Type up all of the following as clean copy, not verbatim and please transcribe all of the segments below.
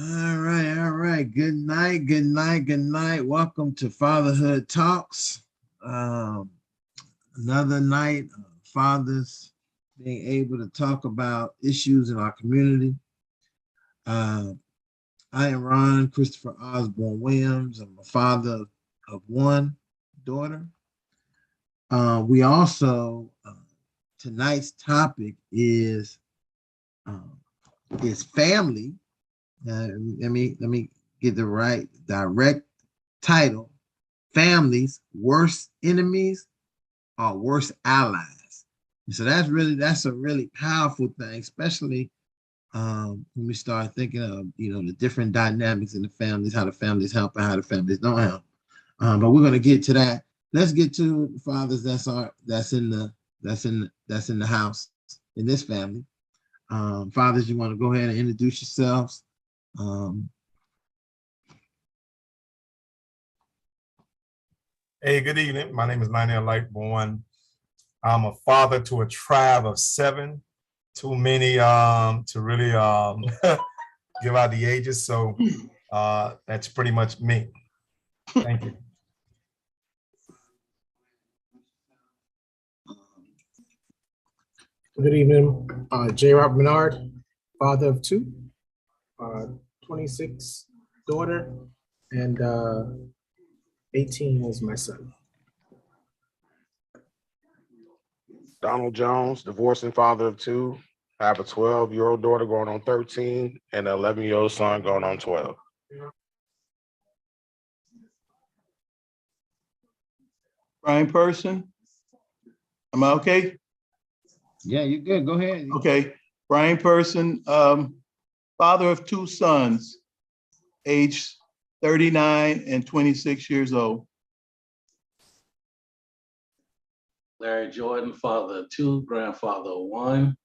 All right. Good night, good night, good night. Welcome to Fatherhood Talks. Um, Another night of fathers being able to talk about issues in our community. Uh, I am Ron Christopher Osborne Williams. I'm a father of one daughter. We also tonight's topic um, is family. Let me get the right direct title: families, worst enemies or worst allies. And so that's a really powerful thing, especially when we start thinking of the different dynamics in the families, how the families help and how the families don't help. But we're gonna get to that. Let's get to the fathers that's in the house in this family. Fathers, you want to go ahead and introduce yourselves? Um, Hey, good evening. My name is Lionel Lightborn. I'm a father to a tribe of 7, too many to really give out the ages. So that's pretty much me. Thank you. Good evening, J. Rob Menard, father of 2, 26 daughter, and 18 is my son. Donald Jones, divorcing father of 2. I have a 12-year-old daughter going on 13 and an 11-year-old son going on 12. Brian Person. Am I okay? yeah, you're good. Go ahead. Okay. Brian Person, father of 2 sons, aged 39 and 26 years old. Larry Jordan, father of 2, grandfather of 1,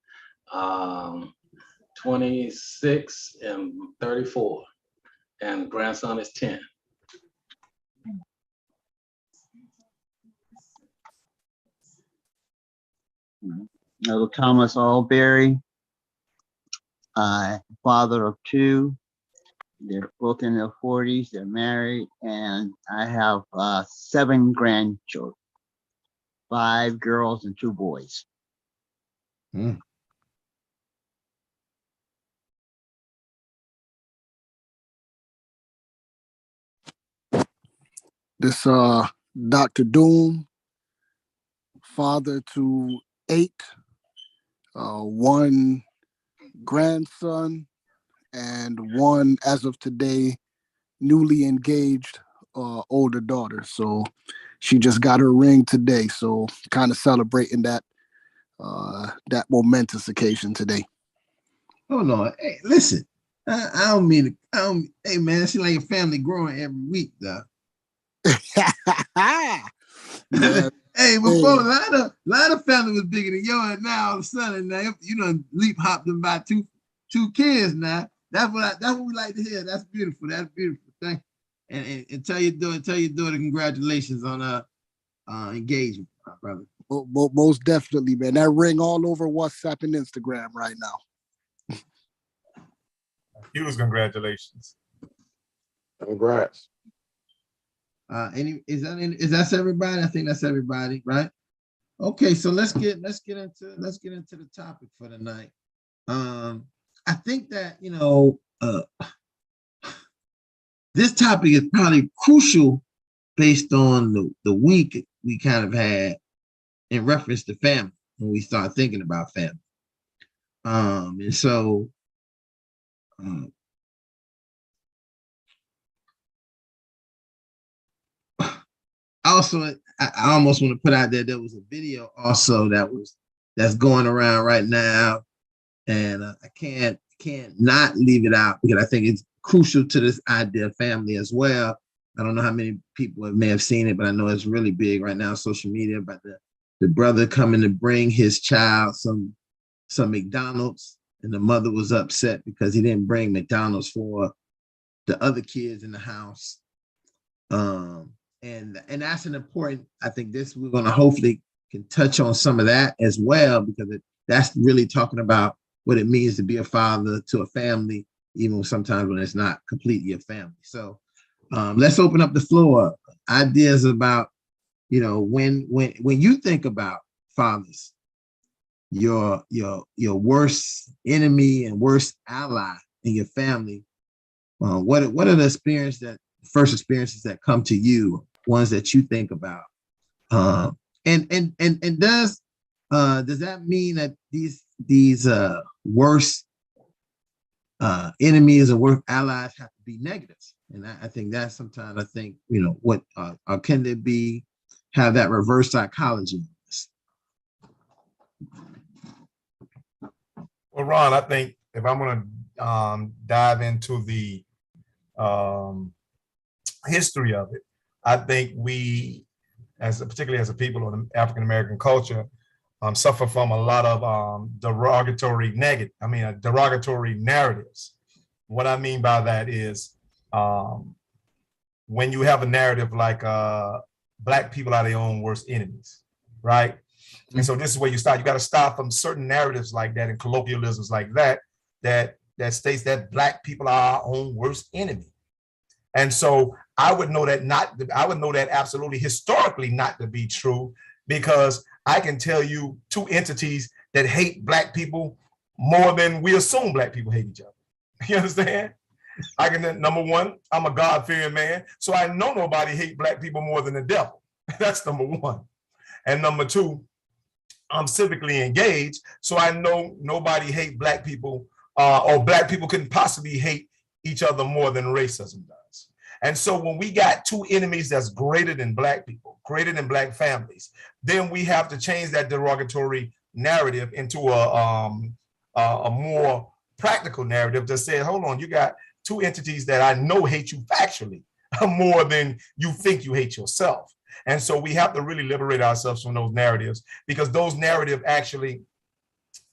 26 and 34, and grandson is 10. Little Thomas Alberry, father of 2. They're both in their 40s. They're married, and I have 7 grandchildren, 5 girls and 2 boys. Mm. This Dr. Doom, father to 8, 1 grandson, and 1, as of today, newly engaged older daughter. So she just got her ring today. So kind of celebrating that momentous occasion today. Hold on. Hey, listen. I don't mean to. Hey, man, it seems like your family growing every week, though. Yeah. Hey, before a lot of family was bigger than yours. Now all of a sudden, now you done leap hopped them by two kids. Now that's what we like to hear. That's beautiful. That's beautiful. Thank you. And tell your daughter congratulations on engagement, my brother. Most definitely, man. That ring all over WhatsApp and Instagram right now. Huge congratulations. Congrats. Is that everybody? I think that's everybody, right? Okay, so let's get into the topic for tonight. I think that this topic is probably crucial based on the week we kind of had in reference to family when we start thinking about family. And so also, I almost want to put out there was a video also that's going around right now, and I can't not leave it out because I think it's crucial to this idea of family as well. I don't know how many people may have seen it, but I know it's really big right now on social media about the brother coming to bring his child some McDonald's, and the mother was upset because he didn't bring McDonald's for the other kids in the house. And that's an important, I think we're going to hopefully can touch on some of that as well, because that's really talking about what it means to be a father to a family even sometimes when it's not completely a family. So let's open up the floor. Ideas about, when you think about fathers, your worst enemy and worst ally in your family, what are the first experiences that come to you, ones that you think about? And does that mean that these worst enemies or worst allies have to be negative? And I think that's sometimes I think, what can there be, have that reverse psychology? Well, Ron, I think if I'm going to dive into the history of it, I think we, particularly as a people of the African American culture, suffer from a lot of derogatory narratives. What I mean by that is when you have a narrative like Black people are their own worst enemies, right? And so this is where you start. You got to start from certain narratives like that and colloquialisms like that states that Black people are our own worst enemy. And so I would know that absolutely historically not to be true, because I can tell you two entities that hate Black people more than we assume Black people hate each other. You understand? Number one, I'm a God-fearing man, so I know nobody hate Black people more than the devil. That's number one. And number two, I'm civically engaged, so I know nobody hate Black people, or Black people couldn't possibly hate each other more than racism does. And so when we got two enemies that's greater than Black people, greater than Black families, then we have to change that derogatory narrative into a more practical narrative that says, hold on, you got two entities that I know hate you factually more than you think you hate yourself. And so we have to really liberate ourselves from those narratives, because those narratives actually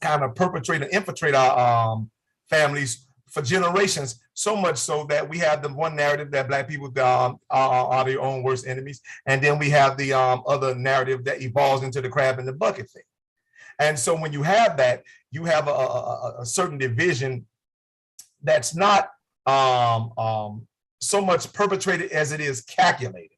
kind of perpetrate and infiltrate our families for generations, so much so that we have the one narrative that Black people are their own worst enemies. And then we have the other narrative that evolves into the crab in the bucket thing. And so when you have that, you have a certain division that's not so much perpetrated as it is calculated.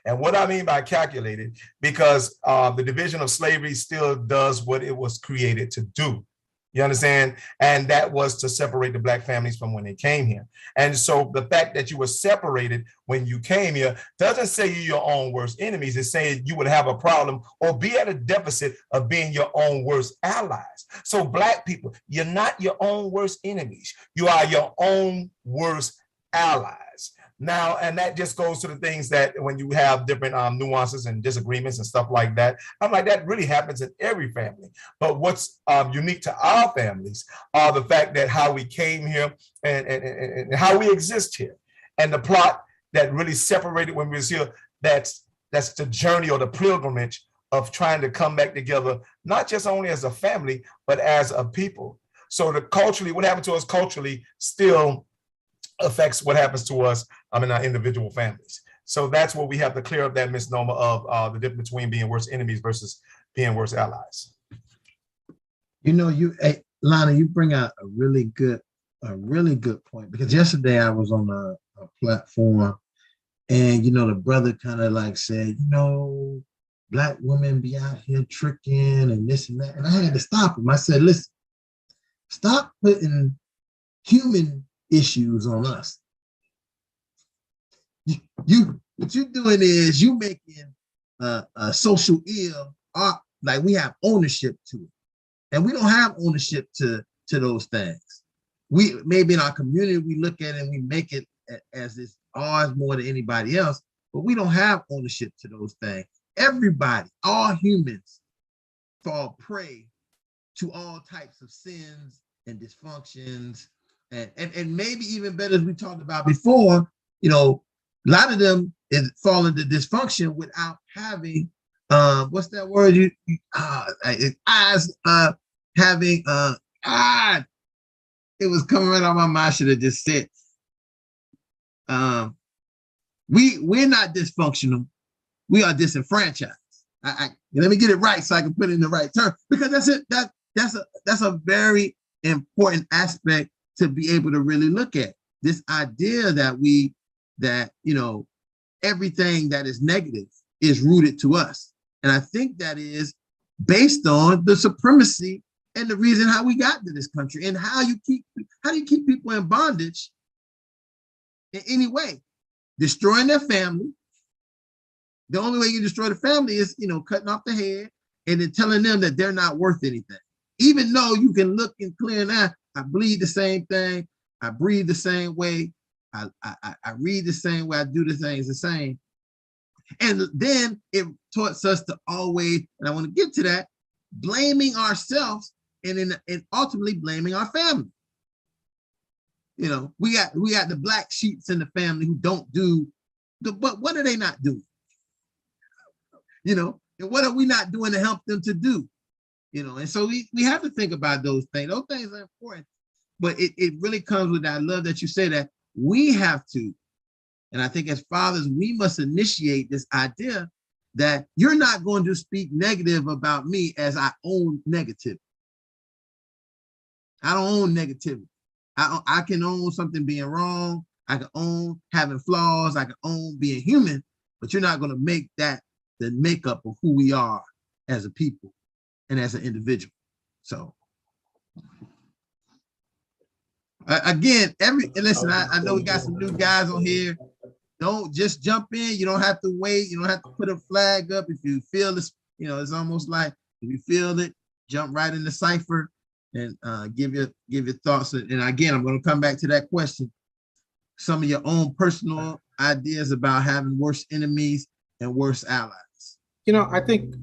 And what I mean by calculated, because the division of slavery still does what it was created to do. You understand? And that was to separate the Black families from when they came here. And so the fact that you were separated when you came here doesn't say you're your own worst enemies. It's saying you would have a problem or be at a deficit of being your own worst allies. So Black people, you're not your own worst enemies. You are your own worst allies. Now, and that just goes to the things that when you have different nuances and disagreements and stuff like that, I'm like, that really happens in every family. But what's unique to our families are the fact that how we came here and how we exist here. And the plot that really separated when we was here, that's the journey or the pilgrimage of trying to come back together, not just only as a family, but as a people. So what happened to us culturally still affects what happens to us in our individual families. So that's what we have to clear up, that misnomer of the difference between being worst enemies versus being worst allies. Lana, you bring out a really good point, because yesterday I was on a platform, and the brother kind of like said, Black women be out here tricking and this and that, and I had to stop him. I said, listen, stop putting human issues on us. What you're doing is you making a social ill like we have ownership to it, and we don't have ownership to those things. We maybe in our community we look at it and we make it as it's ours more than anybody else, but we don't have ownership to those things. Everybody, all humans, fall prey to all types of sins and dysfunctions. And maybe even better, as we talked about before, a lot of them fall into dysfunction without having what's that word? It was coming right out my mouth. I should have just said. We're not dysfunctional. We are disenfranchised. Let me get it right so I can put it in the right term, because that's it. That's a very important aspect to be able to really look at this idea that you know, everything that is negative is rooted to us. And I think that is based on the supremacy and the reason how we got to this country, and how do you keep people in bondage in any way? Destroying their family. The only way you destroy the family is, you know, cutting off the head and then telling them that they're not worth anything. Even though you can look and clear now, I bleed the same thing, I breathe the same way, I read the same way, I do the things the same. And then it taught us to always, and I want to get to that, blaming ourselves and ultimately blaming our family. You know, we got the black sheeps in the family who don't do but what are they not doing? You know, and what are we not doing to help them to do? You know, and so we have to think about those things. Those things are important, but it really comes with that. I love that you say that we have to, and I think as fathers, we must initiate this idea that you're not going to speak negative about me as I own negativity. I don't own negativity. I can own something being wrong. I can own having flaws. I can own being human, but you're not going to make that the makeup of who we are as a people and as an individual. So again, listen, I know we got some new guys on here. Don't just jump in. You don't have to wait. You don't have to put a flag up. If you feel this, you know, it's almost like if you feel it, jump right in the cipher and give your thoughts. And again, I'm going to come back to that question. Some of your own personal ideas about having worse enemies and worse allies. You know, I think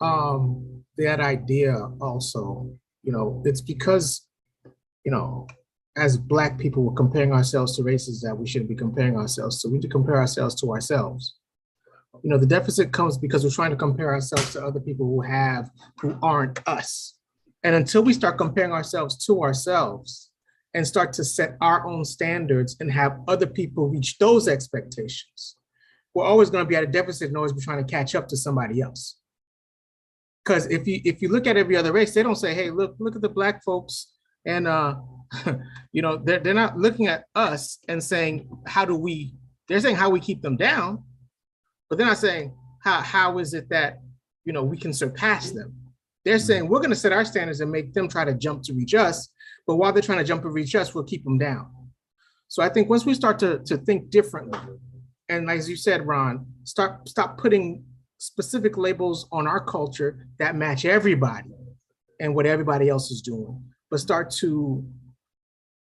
that idea also, you know, it's because, you know, as Black people, we're comparing ourselves to races that we shouldn't be comparing ourselves to. We need to compare ourselves to ourselves. You know, the deficit comes because we're trying to compare ourselves to other people who aren't us. And until we start comparing ourselves to ourselves and start to set our own standards and have other people reach those expectations, we're always going to be at a deficit and always be trying to catch up to somebody else. Because if you look at every other race, they don't say, hey, look at the Black folks. And, you know, they're not looking at us and saying, they're saying how we keep them down, but they're not saying how is it that, you know, we can surpass them. They're saying we're going to set our standards and make them try to jump to reach us. But while they're trying to jump to reach us, we'll keep them down. So I think once we start to think differently, and as you said, Ron, stop putting specific labels on our culture that match everybody and what everybody else is doing, but start to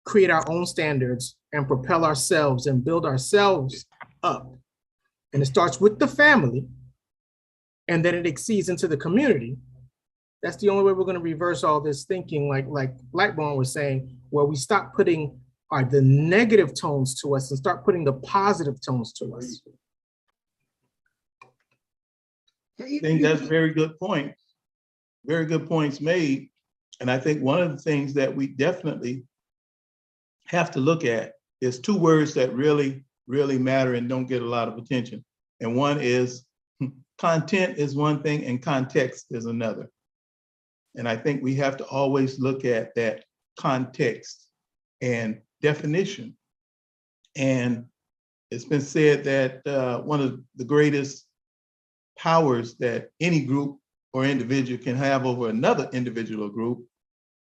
create our own standards and propel ourselves and build ourselves up. And it starts with the family, and then it exceeds into the community. That's the only way we're going to reverse all this thinking, like Lightborn was saying, where we stop putting the negative tones to us and start putting the positive tones to us. I think that's very good point. Very good points made. And I think one of the things that we definitely have to look at is two words that really, really matter and don't get a lot of attention. And one is content is one thing and context is another. And I think we have to always look at that context and definition. And it's been said that one of the greatest powers that any group or individual can have over another individual or group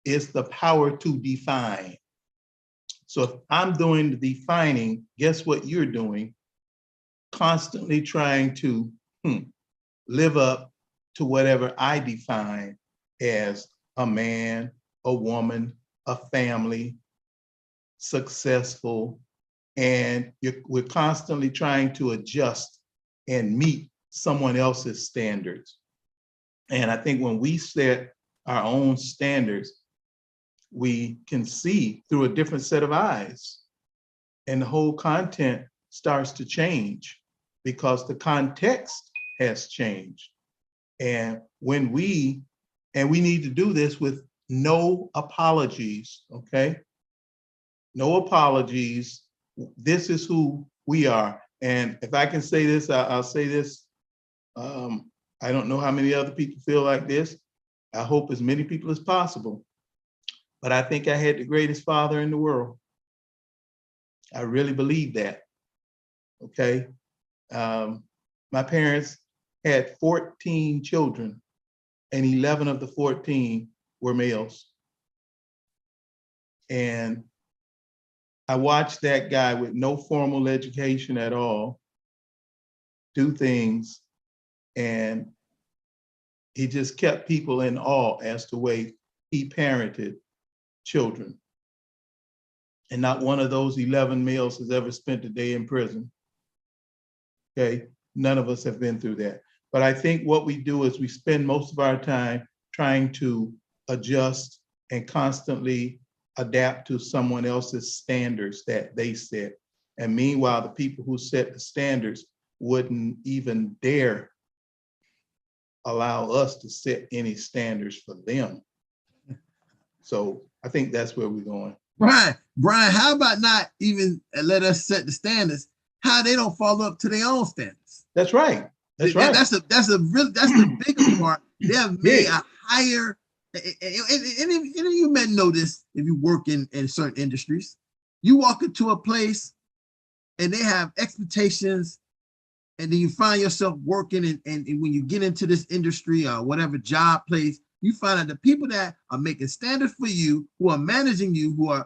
is the power to define. So if I'm doing the defining, guess what you're doing? Constantly trying to live up to whatever I define as a man, a woman, a family, successful, and we're constantly trying to adjust and meet someone else's standards. And I think when we set our own standards, we can see through a different set of eyes, and the whole content starts to change because the context has changed. And we need to do this with no apologies, okay? No apologies. This is who we are. And if I can say this, I'll say this. I don't know how many other people feel like this. I hope as many people as possible. but I think I had the greatest father in the world. I really believe that. Okay. My parents had 14 children, and 11 of the 14 were males. And I watched that guy with no formal education at all do things, and he just kept people in awe as to the way he parented children. And not one of those 11 males has ever spent a day in prison. Okay, none of us have been through that. But I think what we do is we spend most of our time trying to adjust and constantly adapt to someone else's standards that they set. And meanwhile, the people who set the standards wouldn't even dare allow us to set any standards for them. So I think that's where we're going. Brian, how about not even let us set the standards? How they don't follow up to their own standards. That's right. That's right. That's the bigger part. They have made a higher, and you may know this if you work in certain industries. You walk into a place and they have expectations, and then you find yourself working, and when you get into this industry or whatever job place, you find out the people that are making standards for you, who are managing you, who are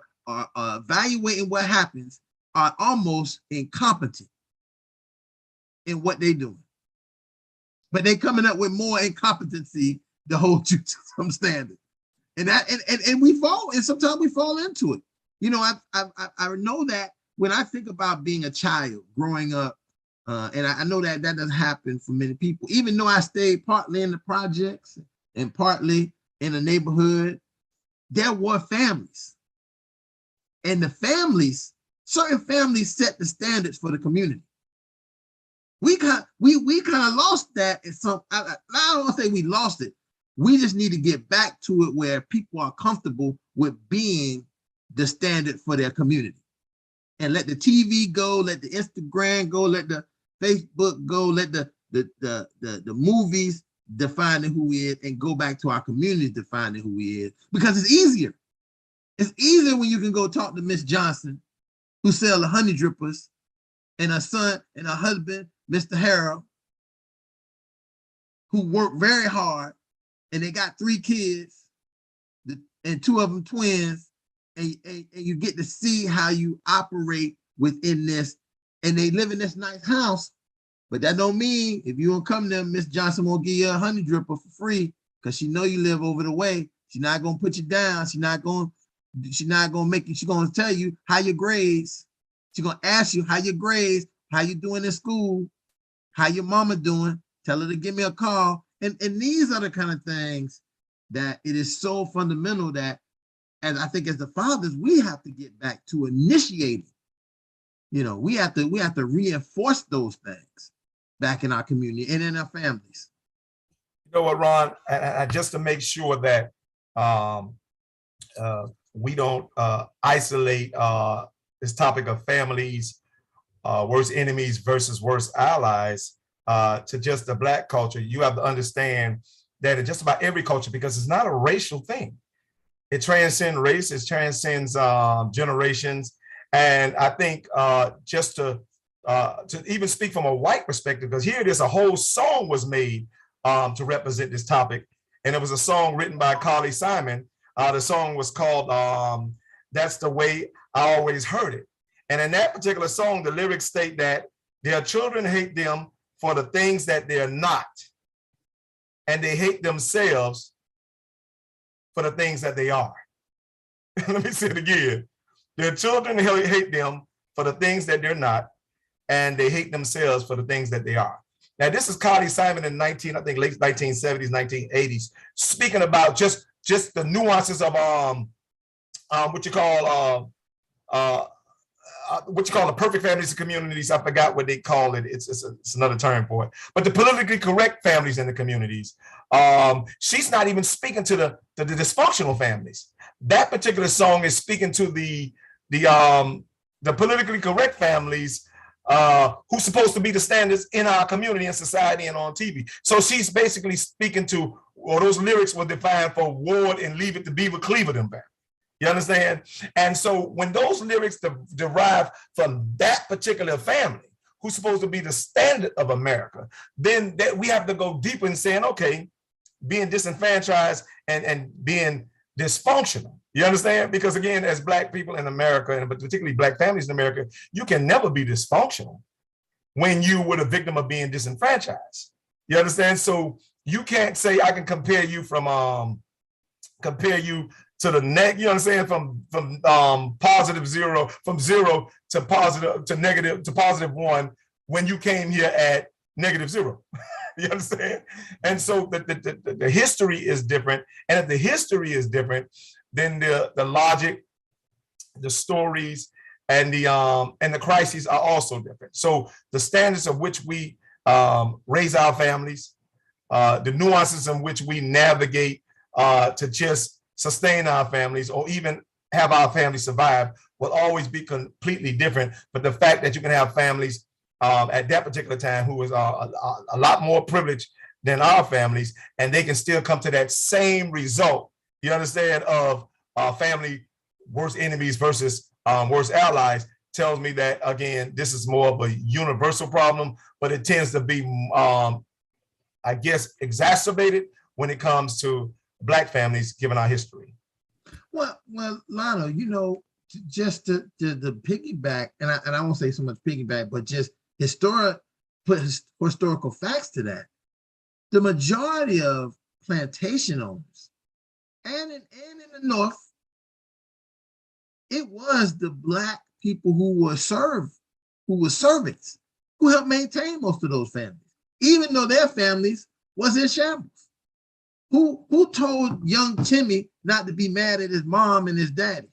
evaluating what happens, are almost incompetent in what they're doing. But they're coming up with more incompetency to hold you to some standard. And we fall, and sometimes we fall into it. You know, I know that when I think about being a child growing up, and I know that doesn't happen for many people, even though I stayed partly in the projects and partly in the neighborhood, there were families. And the families, certain families set the standards for the community. We kind of lost that in some, I don't want to say we lost it. We just need to get back to it where people are comfortable with being the standard for their community. And let the TV go, let the Instagram go, let the Facebook go, let the movies define who we is, and go back to our communities defining who we is, because it's easier. It's easier when you can go talk to Miss Johnson, who sells the honey drippers, and her son and her husband, Mr. Harold, who work very hard, and they got 3 kids, and 2 of them twins, and you get to see how you operate within this, and they live in this nice house. But that don't mean if you don't come there, Miss Johnson won't give you a honey dripper for free, because she know you live over the way. She's not gonna put you down. She's not gonna make you. She's gonna tell you how your grades. She's gonna ask you how your grades, how you doing in school, how your mama doing. Tell her to give me a call. And these are the kind of things that it is so fundamental that, as I think as the fathers, we have to get back to initiating. You know, we have to reinforce those things back in our community and in our families. You know what, Ron? Just to make sure that we don't isolate this topic of families, worst enemies versus worst allies, to just the Black culture, you have to understand that in just about every culture, because it's not a racial thing. It transcends race, it transcends generations. And I think just to even speak from a white perspective, because here it is, a whole song was made to represent this topic. And it was a song written by Carly Simon. The song was called That's the Way I Always Heard It. And in that particular song, the lyrics state that their children hate them for the things that they're not. And they hate themselves for the things that they are. Let me say it again. Their children hate them for the things that they're not, and they hate themselves for the things that they are. Now, this is Carly Simon in late 1970s, 1980s, speaking about just the nuances of what you call the perfect families and communities. I forgot what they call it. It's another term for it. But the politically correct families in the communities. She's not even speaking to the dysfunctional families. That particular song is speaking to the politically correct families who's supposed to be the standards in our community and society and on TV. So she's basically speaking to, or those lyrics were defined for Ward and Leave It to Beaver Cleaver them back. You understand? And so when those lyrics derive from that particular family, who's supposed to be the standard of America, then that we have to go deeper in saying, okay, being disenfranchised and being dysfunctional. You understand? Because again, as Black people in America, and particularly Black families in America, you can never be dysfunctional when you were the victim of being disenfranchised. You understand? So you can't say I can compare you to the neck, you understand, from positive zero, from zero to positive to negative to +1 when you came here at -0. You understand? And so the history is different. And if the history is different, then the logic, the stories, and the crises are also different. So the standards of which we raise our families, the nuances in which we navigate to just sustain our families or even have our families survive will always be completely different. But the fact that you can have families at that particular time who is a lot more privileged than our families, and they can still come to that same result, you understand, of family worst enemies versus worst allies, tells me that, again, this is more of a universal problem, but it tends to be, I guess, exacerbated when it comes to Black families, given our history. Well, Lionel, you know, just to piggyback, and I won't say so much piggyback, but just historical facts to that. The majority of plantation owners, and in the North, it was the Black people who were servants, who helped maintain most of those families, even though their families was in shambles. Who told young Timmy not to be mad at his mom and his daddy?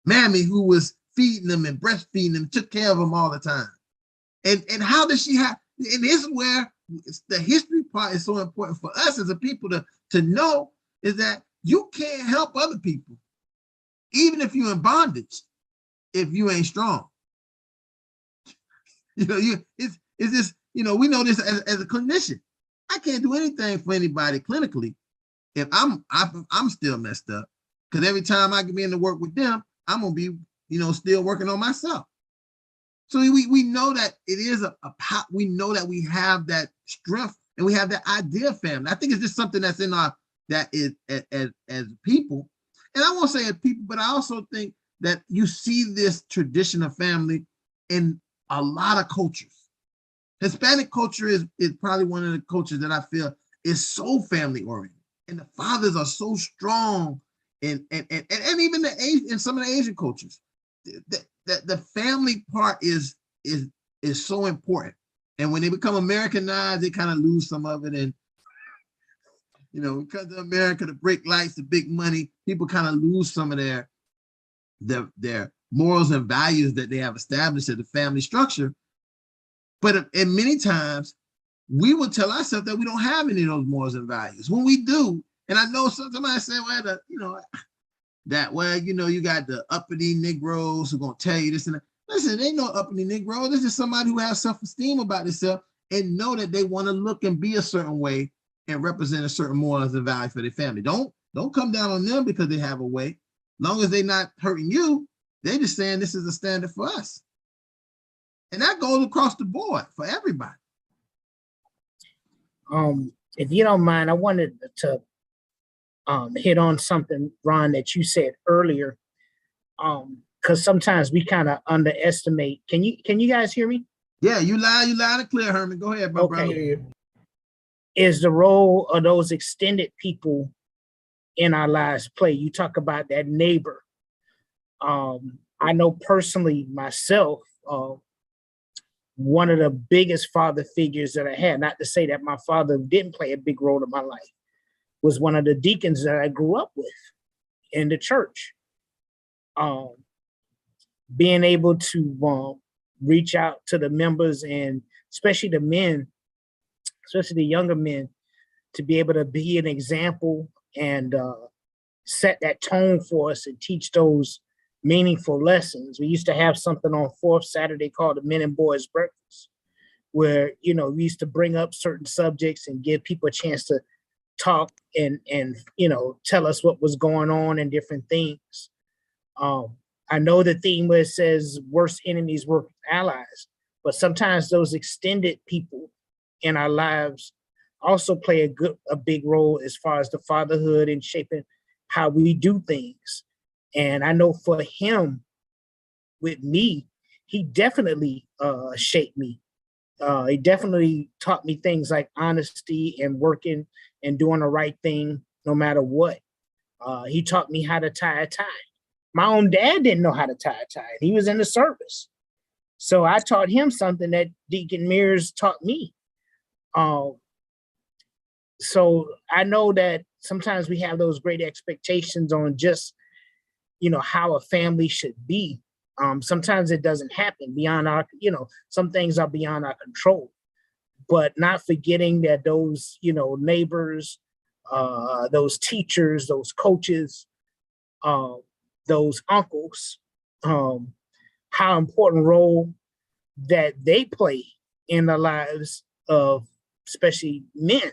Mammy, who was feeding them and breastfeeding them, took care of them all the time. And how does she have, and this is where the history part is so important for us as a people to know, is that you can't help other people, even if you're in bondage, if you ain't strong. You know, it's this, you know, we know this as a clinician. I can't do anything for anybody clinically if I'm still messed up, because every time I can be in to work with them, I'm gonna be, you know, still working on myself. So we know that it is we know that we have that strength and we have that idea of family. I think it's just something that's in our, that is as people, and I won't say as people, but I also think that you see this tradition of family in a lot of cultures. Hispanic culture is probably one of the cultures that I feel is so family oriented, and the fathers are so strong, and even in some of the Asian cultures, the family part is so important. And when they become Americanized, they kind of lose some of it. And you know, because of America, the brake lights, the big money, people kind of lose some of their morals and values that they have established as a family structure. But and many times we will tell ourselves that we don't have any of those morals and values when we do. And I know somebody said, well, you got the uppity Negroes who are going to tell you this and that. Listen, they ain't no uppity Negro. This is somebody who has self-esteem about themselves and know that they want to look and be a certain way and represent a certain morals and values for their family. Don't come down on them because they have a way. As long as they're not hurting you, they're just saying this is a standard for us. And that goes across the board for everybody. If you don't mind, I wanted to hit on something, Ron, that you said earlier, because sometimes we kind of underestimate. Can you guys hear me? Yeah, you loud and clear, Herman. Go ahead, my brother. Is the role of those extended people in our lives play? You talk about that neighbor. I know personally myself, one of the biggest father figures that I had, not to say that my father didn't play a big role in my life, was one of the deacons that I grew up with in the church. Being able to reach out to the members, and especially the men, especially the younger men, to be able to be an example and set that tone for us and teach those meaningful lessons. We used to have something on fourth Saturday called the Men and Boys Breakfast, where, you know, we used to bring up certain subjects and give people a chance to talk and tell us what was going on and different things. I know the theme where it says worst enemies, worst allies, but sometimes those extended people in our lives also play a big role as far as the fatherhood and shaping how we do things. And I know for him, with me, he definitely shaped me. He definitely taught me things like honesty and working and doing the right thing no matter what. He taught me how to tie a tie. My own dad didn't know how to tie a tie. He was in the service. So I taught him something that Deacon Mears taught me. So I know that sometimes we have those great expectations on just, how a family should be. Sometimes it doesn't happen beyond our, some things are beyond our control, but not forgetting that those, neighbors, those teachers, those coaches, those uncles, how important role that they play in the lives of especially men.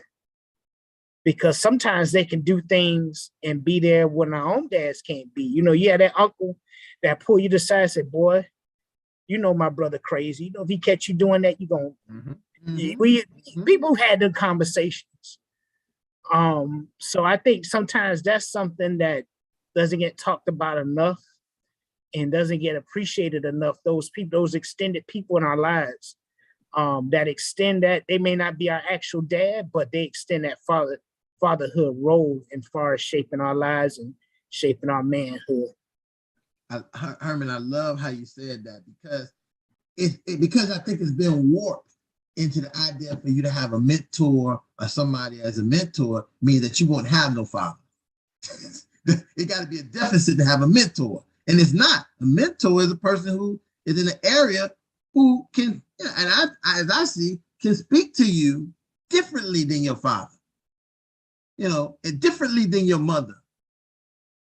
Because sometimes they can do things and be there when our own dads can't be. You had that uncle that pull you to the side and say, boy, my brother crazy. If he catch you doing that, you going people had the conversations. So I think sometimes that's something that doesn't get talked about enough and doesn't get appreciated enough. Those people, those extended people in our lives that extend that, they may not be our actual dad, but they extend that fatherhood role as far as shaping our lives and shaping our manhood. Herman, I love how you said that because I think it's been warped into the idea for you to have a mentor or somebody as a mentor means that you won't have no father. It got to be a deficit to have a mentor, and it's not. A mentor is a person who is in an area who can, and as I see, can speak to you differently than your father. And differently than your mother.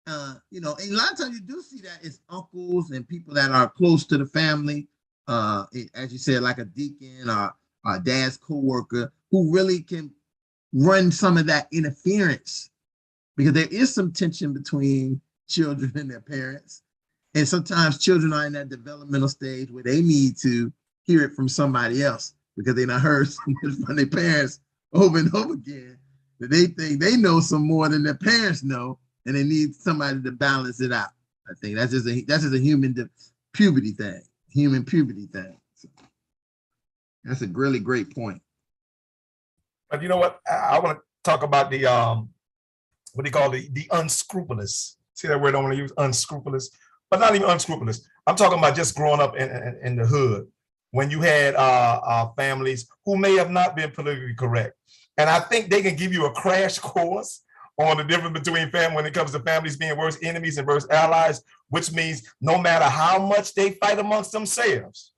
And a lot of times you do see that it's uncles and people that are close to the family, as you said, like a deacon or a dad's co-worker, who really can run some of that interference, because there is some tension between children and their parents. And sometimes children are in that developmental stage where they need to hear it from somebody else because they not heard so much from their parents over and over again, that they think they know some more than their parents know, and they need somebody to balance it out. I think that's just a human puberty thing. So that's a really great point. But you know what? I want to talk about the what do you call the unscrupulous? See that word I want to use, unscrupulous, but not even unscrupulous. I'm talking about just growing up in the hood when you had families who may have not been politically correct. And I think they can give you a crash course on the difference between family when it comes to families being worse enemies and worse allies, which means no matter how much they fight amongst themselves,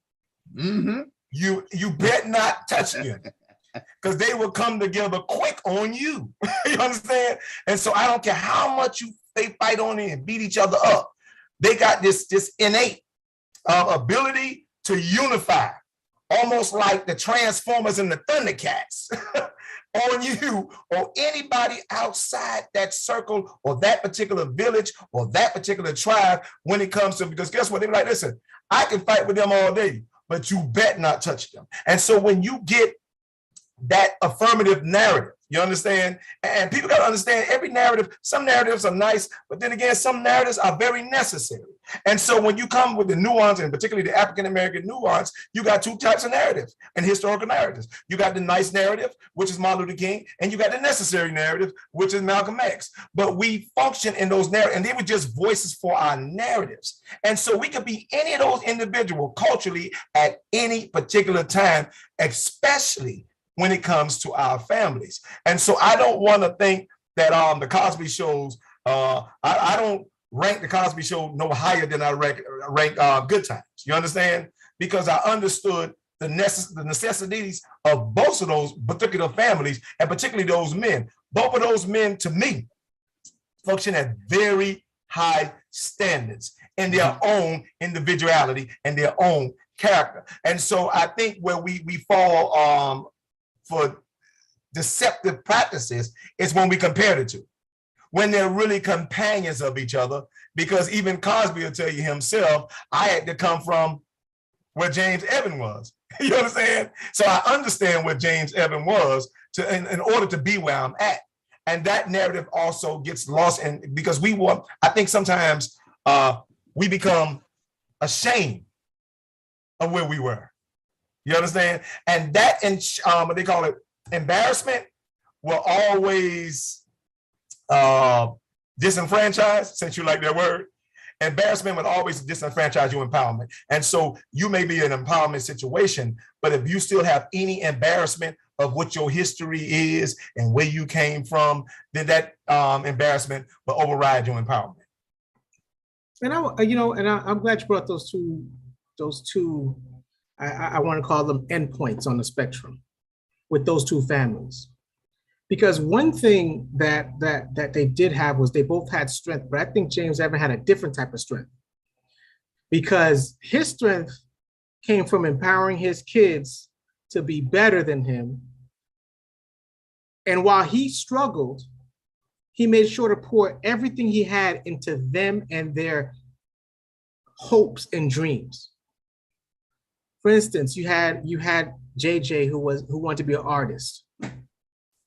you bet not touch them, because they will come together quick on you. You understand? And so I don't care how much they fight on it and beat each other up. They got this innate ability to unify, almost like the Transformers and the Thundercats. On you or anybody outside that circle or that particular village or that particular tribe when it comes to, because guess what? They're like, listen, I can fight with them all day, but you bet not touch them. And so when you get that affirmative narrative, you understand? And people got to understand every narrative, some narratives are nice, but then again, some narratives are very necessary. And so when you come with the nuance, and particularly the African-American nuance, you got two types of narratives and historical narratives. You got the nice narrative, which is Martin Luther King, and you got the necessary narrative, which is Malcolm X. But we function in those narratives, and they were just voices for our narratives. And so we could be any of those individuals culturally at any particular time, especially when it comes to our families. And so I don't want to think that the Cosby shows, I don't rank the Cosby Show no higher than I rank Good Times. You understand? Because I understood the necessities of both of those particular families, and particularly those men. Both of those men, to me, function at very high standards in their own individuality and their own character. And so I think where we fall for deceptive practices is when we compare the two, when they're really companions of each other, because even Cosby will tell you himself, I had to come from where James Evan was. You understand? So I understand where James Evan was in order to be where I'm at. And that narrative also gets lost, and because I think sometimes we become ashamed of where we were. You understand? And that, what they call it, embarrassment, will always disenfranchise, since you like that word. Embarrassment would always disenfranchise your empowerment. And so you may be in an empowerment situation, but if you still have any embarrassment of what your history is and where you came from, then that embarrassment will override your empowerment. And I'm glad you brought those two, I want to call them endpoints on the spectrum with those two families. Because one thing that they did have was they both had strength, but I think James Evan had a different type of strength, because his strength came from empowering his kids to be better than him. And while he struggled, he made sure to pour everything he had into them and their hopes and dreams. For instance, you had JJ who wanted to be an artist.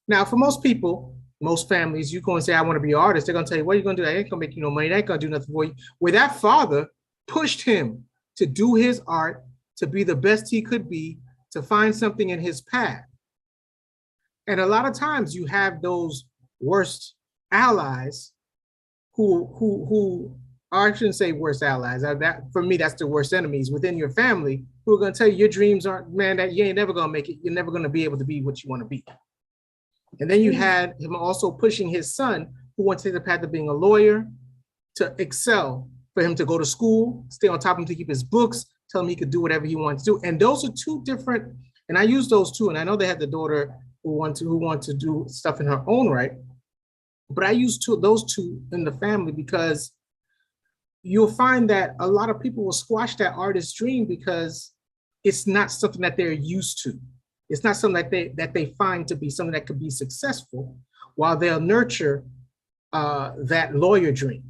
Now, for most people, most families, you go and say, I want to be an artist. They're going to tell you, what are you going to do? That ain't going to make you no money. That ain't going to do nothing for you. Where that father pushed him to do his art, to be the best he could be, to find something in his path. And a lot of times you have those worst allies who I shouldn't say worst allies. That, for me, that's the worst enemies within your family, who are going to tell you your dreams aren't, man, that you ain't never going to make it. You're never going to be able to be what you want to be. And then you had him also pushing his son, who wants to take the path of being a lawyer, to excel, for him to go to school, stay on top of him, to keep his books, tell him he could do whatever he wants to do. And those are two different, and I use those two, and I know they had the daughter who want to do stuff in her own right, but I use those two in the family, because you'll find that a lot of people will squash that artist dream because it's not something that they're used to. It's not something that they find to be something that could be successful, while they'll nurture that lawyer dream.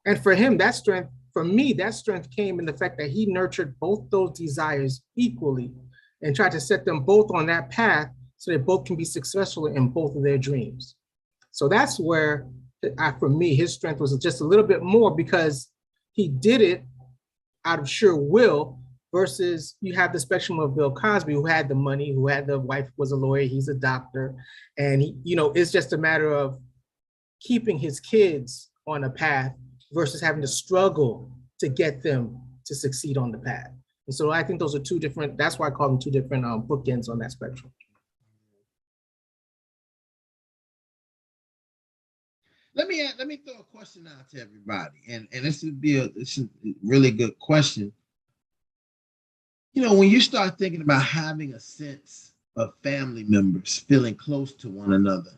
And for him, that strength, for me, that strength came in the fact that he nurtured both those desires equally and tried to set them both on that path so they both can be successful in both of their dreams. So that's where, for me, his strength was just a little bit more, because he did it out of sheer will, versus you have the spectrum of Bill Cosby, who had the money, who had the wife was a lawyer, he's a doctor. And it's just a matter of keeping his kids on a path versus having to struggle to get them to succeed on the path. And so I think those are two different, that's why I call them two different bookends on that spectrum. Let me throw a question out to everybody, and this would be a really good question. When you start thinking about having a sense of family members feeling close to one another,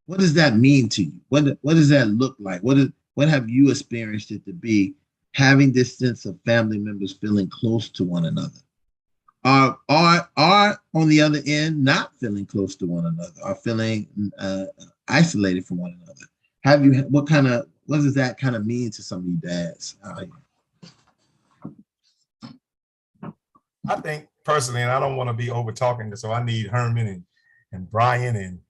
what does that mean to you? What does that look like? What have you experienced it to be, having this sense of family members feeling close to one another? Are on the other end not feeling close to one another, are feeling isolated from one another? What does that kind of mean to some of you dads? I think personally, and I don't want to be over talking, so I need Herman and Brian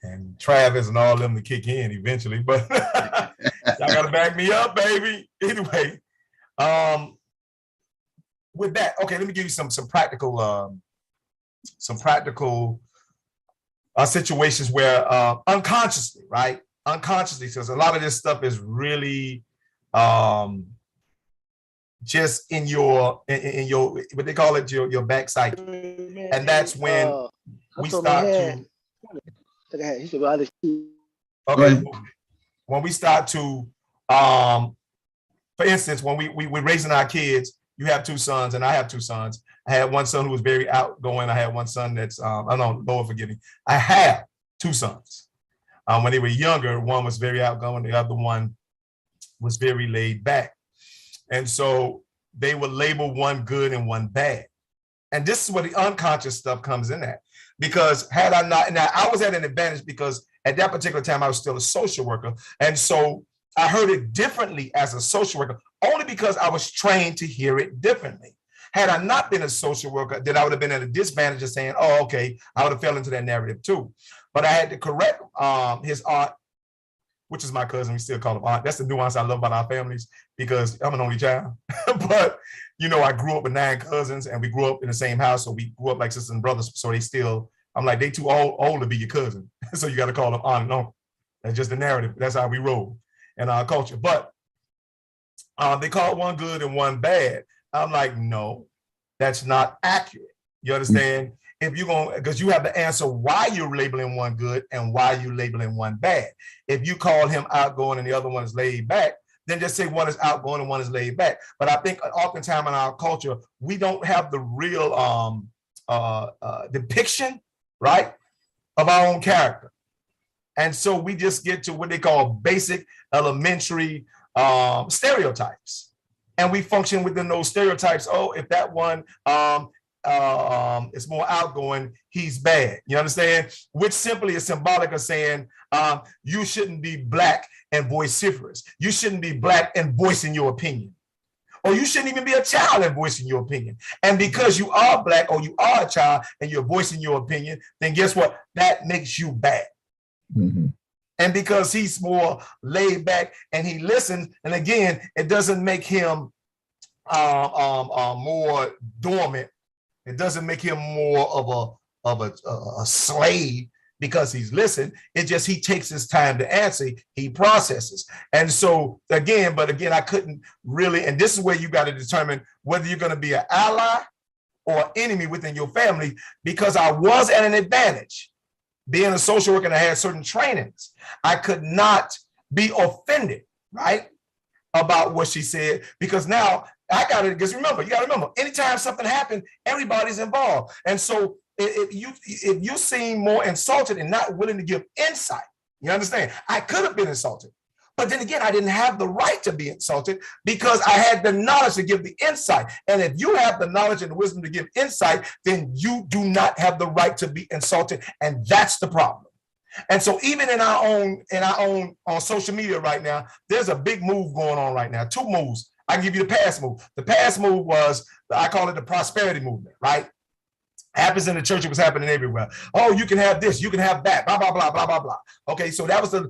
and Travis and all of them to kick in eventually, but y'all gotta back me up, baby. Anyway, with that, okay, let me give you some practical situations where unconsciously, right? Unconsciously, because a lot of this stuff is really just in your what they call it, your back psyche. And that's when we start to okay, when we start to for instance, when we're raising our kids, you have two sons and I have two sons. I had one son who was very outgoing. I had one son that's Lord forgive me. I have two sons. When they were younger, one was very outgoing, the other one was very laid back. And so they would label one good and one bad. And this is where the unconscious stuff comes in at. Because had I not, now I was at an advantage because at that particular time I was still a social worker. And so I heard it differently as a social worker, only because I was trained to hear it differently. Had I not been a social worker, then I would have been at a disadvantage of saying, oh, okay, I would have fell into that narrative too. But I had to correct his aunt, which is my cousin. We still call him aunt. That's the nuance I love about our families, because I'm an only child. But, you know, I grew up with 9 cousins and we grew up in the same house. So we grew up like sisters and brothers. So they still, I'm like, they too old to be your cousin. So you got to call them aunt and uncle. That's just the narrative. That's how we roll in our culture. But they call one good and one bad. I'm like, no, that's not accurate. You understand? If you're going, because you have to answer why you're labeling one good and why you're labeling one bad. If you call him outgoing and the other one is laid back, then just say one is outgoing and one is laid back. But I think oftentimes in our culture, we don't have the real depiction, right, of our own character. And so we just get to what they call basic elementary stereotypes. And we function within those stereotypes. Oh, if that one is more outgoing, he's bad. You understand? Which simply is symbolic of saying you shouldn't be black and vociferous. You shouldn't be black and voicing your opinion. Or you shouldn't even be a child and voicing your opinion. And because you are black or you are a child and you're voicing your opinion, then guess what? That makes you bad. Mm-hmm. And because he's more laid back and he listens, and again, it doesn't make him more dormant. It doesn't make him more of a slave because he's listened. It just, he takes his time to answer, he processes. And so again, I couldn't really, and this is where you got to determine whether you're going to be an ally or enemy within your family, because I was at an advantage. Being a social worker and I had certain trainings, I could not be offended, right, about what she said, because now I got to, because remember, you got to remember, anytime something happened, everybody's involved. And so if you seem more insulted and not willing to give insight, you understand, I could have been insulted. But then again, I didn't have the right to be insulted because I had the knowledge to give the insight. And if you have the knowledge and the wisdom to give insight, then you do not have the right to be insulted. And that's the problem. And so even in our own on social media right now, there's a big move going on right now. 2 moves. I can give you the past move. The past move was, I call it the prosperity movement, right? Happens in the church, it was happening everywhere. Oh, you can have this, you can have that, blah, blah, blah, blah, blah, blah. Okay, so that was the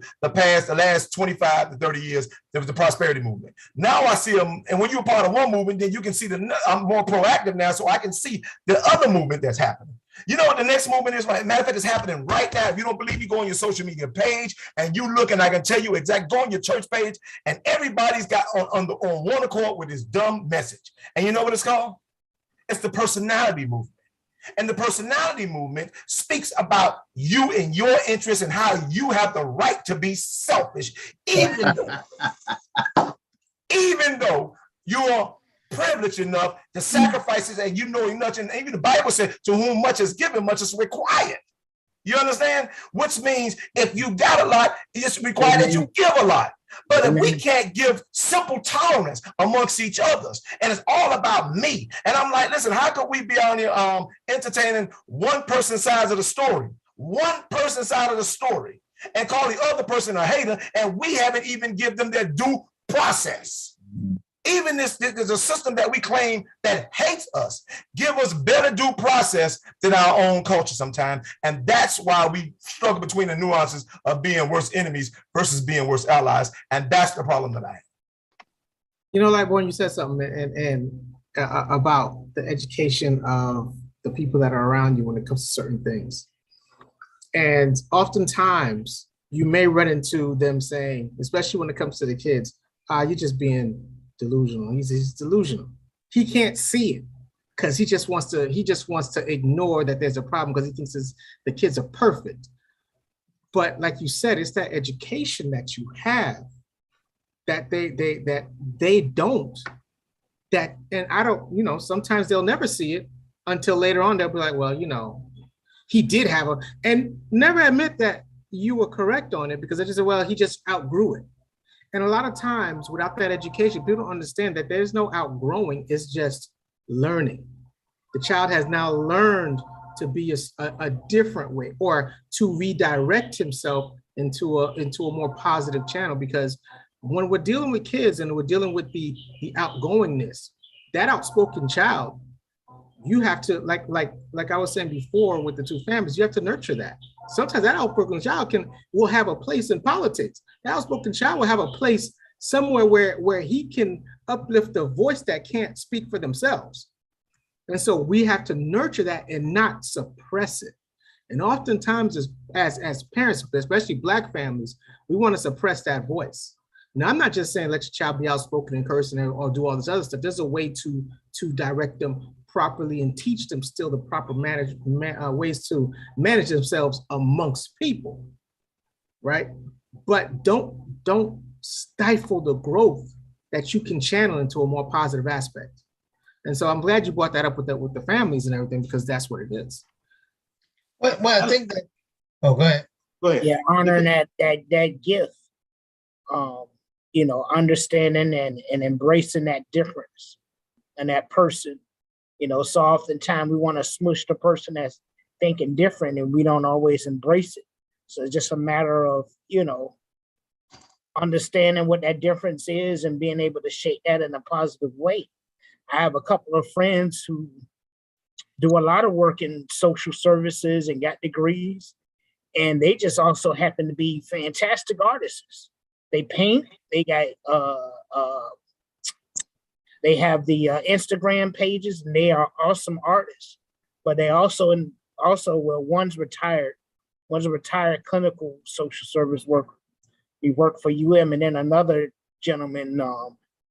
last 25 to 30 years, there was the prosperity movement. Now I see them, and when you're part of one movement, then you can see I'm more proactive now, so I can see the other movement that's happening. You know what the next movement is? Matter of fact, it's happening right now. If you don't believe, you go on your social media page and you look, and I can tell you exactly, go on your church page, and everybody's got on one accord with this dumb message. And you know what it's called? It's the personality movement. And the personality movement speaks about you and your interests and how you have the right to be selfish, even though you're privileged enough to sacrifice it, and you know enough. And even the Bible said, to whom much is given, much is required. You understand? Which means if you got a lot, it's required that you give a lot. But if we can't give simple tolerance amongst each others, and it's all about me, and I'm like, listen, how could we be on here entertaining one person's side of the story, and call the other person a hater, and we haven't even given them their due process? Even there's a system that we claim that hates us, give us better due process than our own culture sometimes. And that's why we struggle between the nuances of being worse enemies versus being worse allies. And that's the problem that I have. You know, like when you said something and about the education of the people that are around you when it comes to certain things. And oftentimes you may run into them saying, especially when it comes to the kids, you're just being delusional. He's delusional. He can't see it because he just wants to ignore that there's a problem because he thinks the kids are perfect. But like you said, it's that education that you have that they don't. That, and I don't, you know, sometimes they'll never see it until later on. They'll be like, well, you know, he did have and never admit that you were correct on it, because they just say, well, he just outgrew it. And a lot of times without that education, people don't understand that there's no outgrowing, it's just learning. The child has now learned to be a different way, or to redirect himself into a more positive channel. Because when we're dealing with kids and we're dealing with the outgoingness, that outspoken child, you have to, like I was saying before with the two families, you have to nurture that. Sometimes that outspoken child will have a place in politics. That outspoken child will have a place somewhere where he can uplift a voice that can't speak for themselves. And so we have to nurture that and not suppress it. And oftentimes as parents, especially Black families, we want to suppress that voice. Now, I'm not just saying let your child be outspoken and cursing or do all this other stuff. There's a way to direct them properly and teach them still the proper ways to manage themselves amongst people, right? But don't stifle the growth that you can channel into a more positive aspect. And so I'm glad you brought that up with the families and everything, because that's what it is. Well, I think that. Oh, go ahead. Go ahead. Yeah, honoring that gift, understanding and embracing that difference and that person. So oftentimes we want to smush the person that's thinking different, and we don't always embrace it. So it's just a matter of, understanding what that difference is and being able to shape that in a positive way. I have a couple of friends who do a lot of work in social services and got degrees, and they just also happen to be fantastic artists. They paint, they got they have the Instagram pages, and they are awesome artists. But they also one's retired, one's a retired clinical social service worker. He worked for UM, and then another gentleman,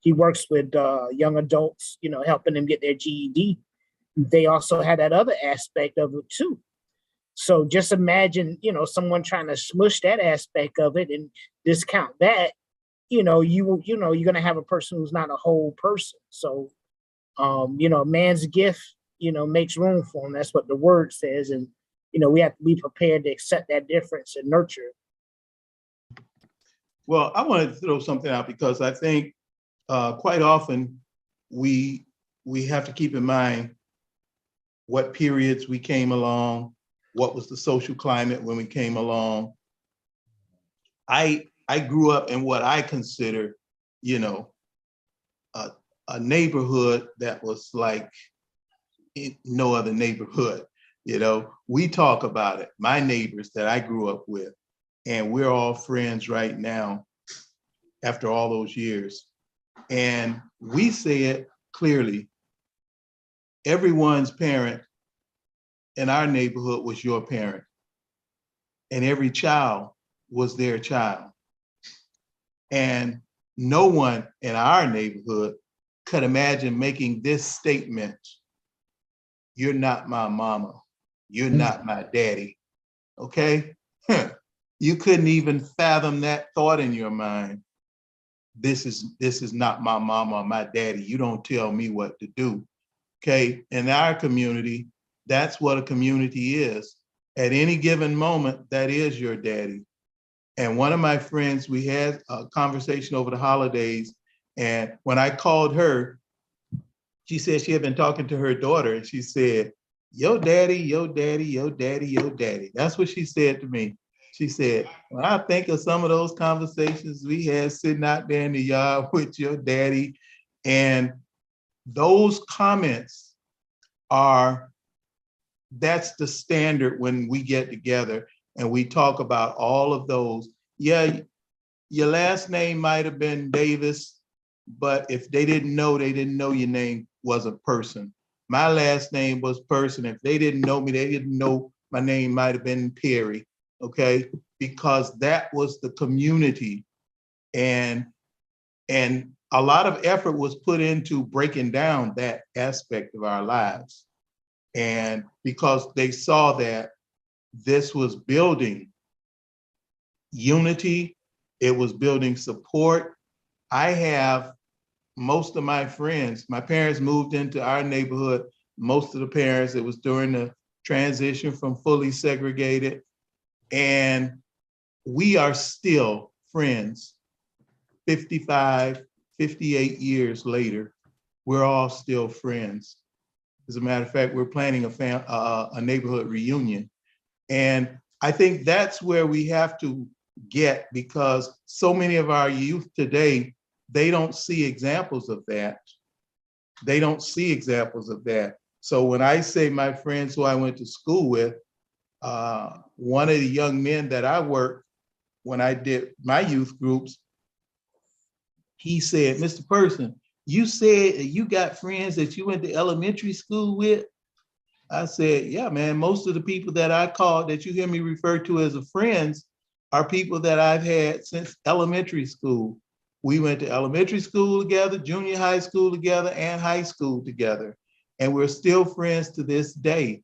he works with young adults, helping them get their GED. They also had that other aspect of it too. So just imagine, someone trying to smush that aspect of it and discount that. You're going to have a person who's not a whole person. So, man's gift, makes room for him. That's what the word says. And, we have to be prepared to accept that difference and nurture it. Well, I wanted to throw something out, because I think quite often we have to keep in mind what periods we came along, what was the social climate when we came along. I grew up in what I consider, a neighborhood that was like no other neighborhood. We talk about it, my neighbors that I grew up with, and we're all friends right now after all those years. And we say it clearly, everyone's parent in our neighborhood was your parent, and every child was their child. And no one in our neighborhood could imagine making this statement: you're not my mama, you're not my daddy, okay? You couldn't even fathom that thought in your mind. This is not my mama or my daddy. You don't tell me what to do, okay? In our community, that's what a community is. At any given moment, that is your daddy. And one of my friends, we had a conversation over the holidays, and when I called her, she said she had been talking to her daughter, and she said, "Yo daddy, yo daddy, yo daddy, yo daddy." That's what she said to me. She said, when I think of some of those conversations we had sitting out there in the yard with your daddy, and those comments that's the standard when we get together and we talk about all of those. Yeah, your last name might have been Davis, but if they didn't know your name was a person. My last name was Person. If they didn't know me, they didn't know my name might have been Perry, okay? Because that was the community. And a lot of effort was put into breaking down that aspect of our lives. And because they saw that this was building unity, it was building support. I have most of my friends, my parents moved into our neighborhood, most of the parents, it was during the transition from fully segregated, and we are still friends. 55, 58 years later, we're all still friends. As a matter of fact, we're planning a neighborhood reunion. And I think that's where we have to get, because so many of our youth today, they don't see examples of that. They don't see examples of that. So when I say my friends who I went to school with, one of the young men that I worked when I did my youth groups, he said, Mr. Person, you said you got friends that you went to elementary school with? I said, yeah, man, most of the people that I call, that you hear me refer to as friends, are people that I've had since elementary school. We went to elementary school together, junior high school together, and high school together. And we're still friends to this day.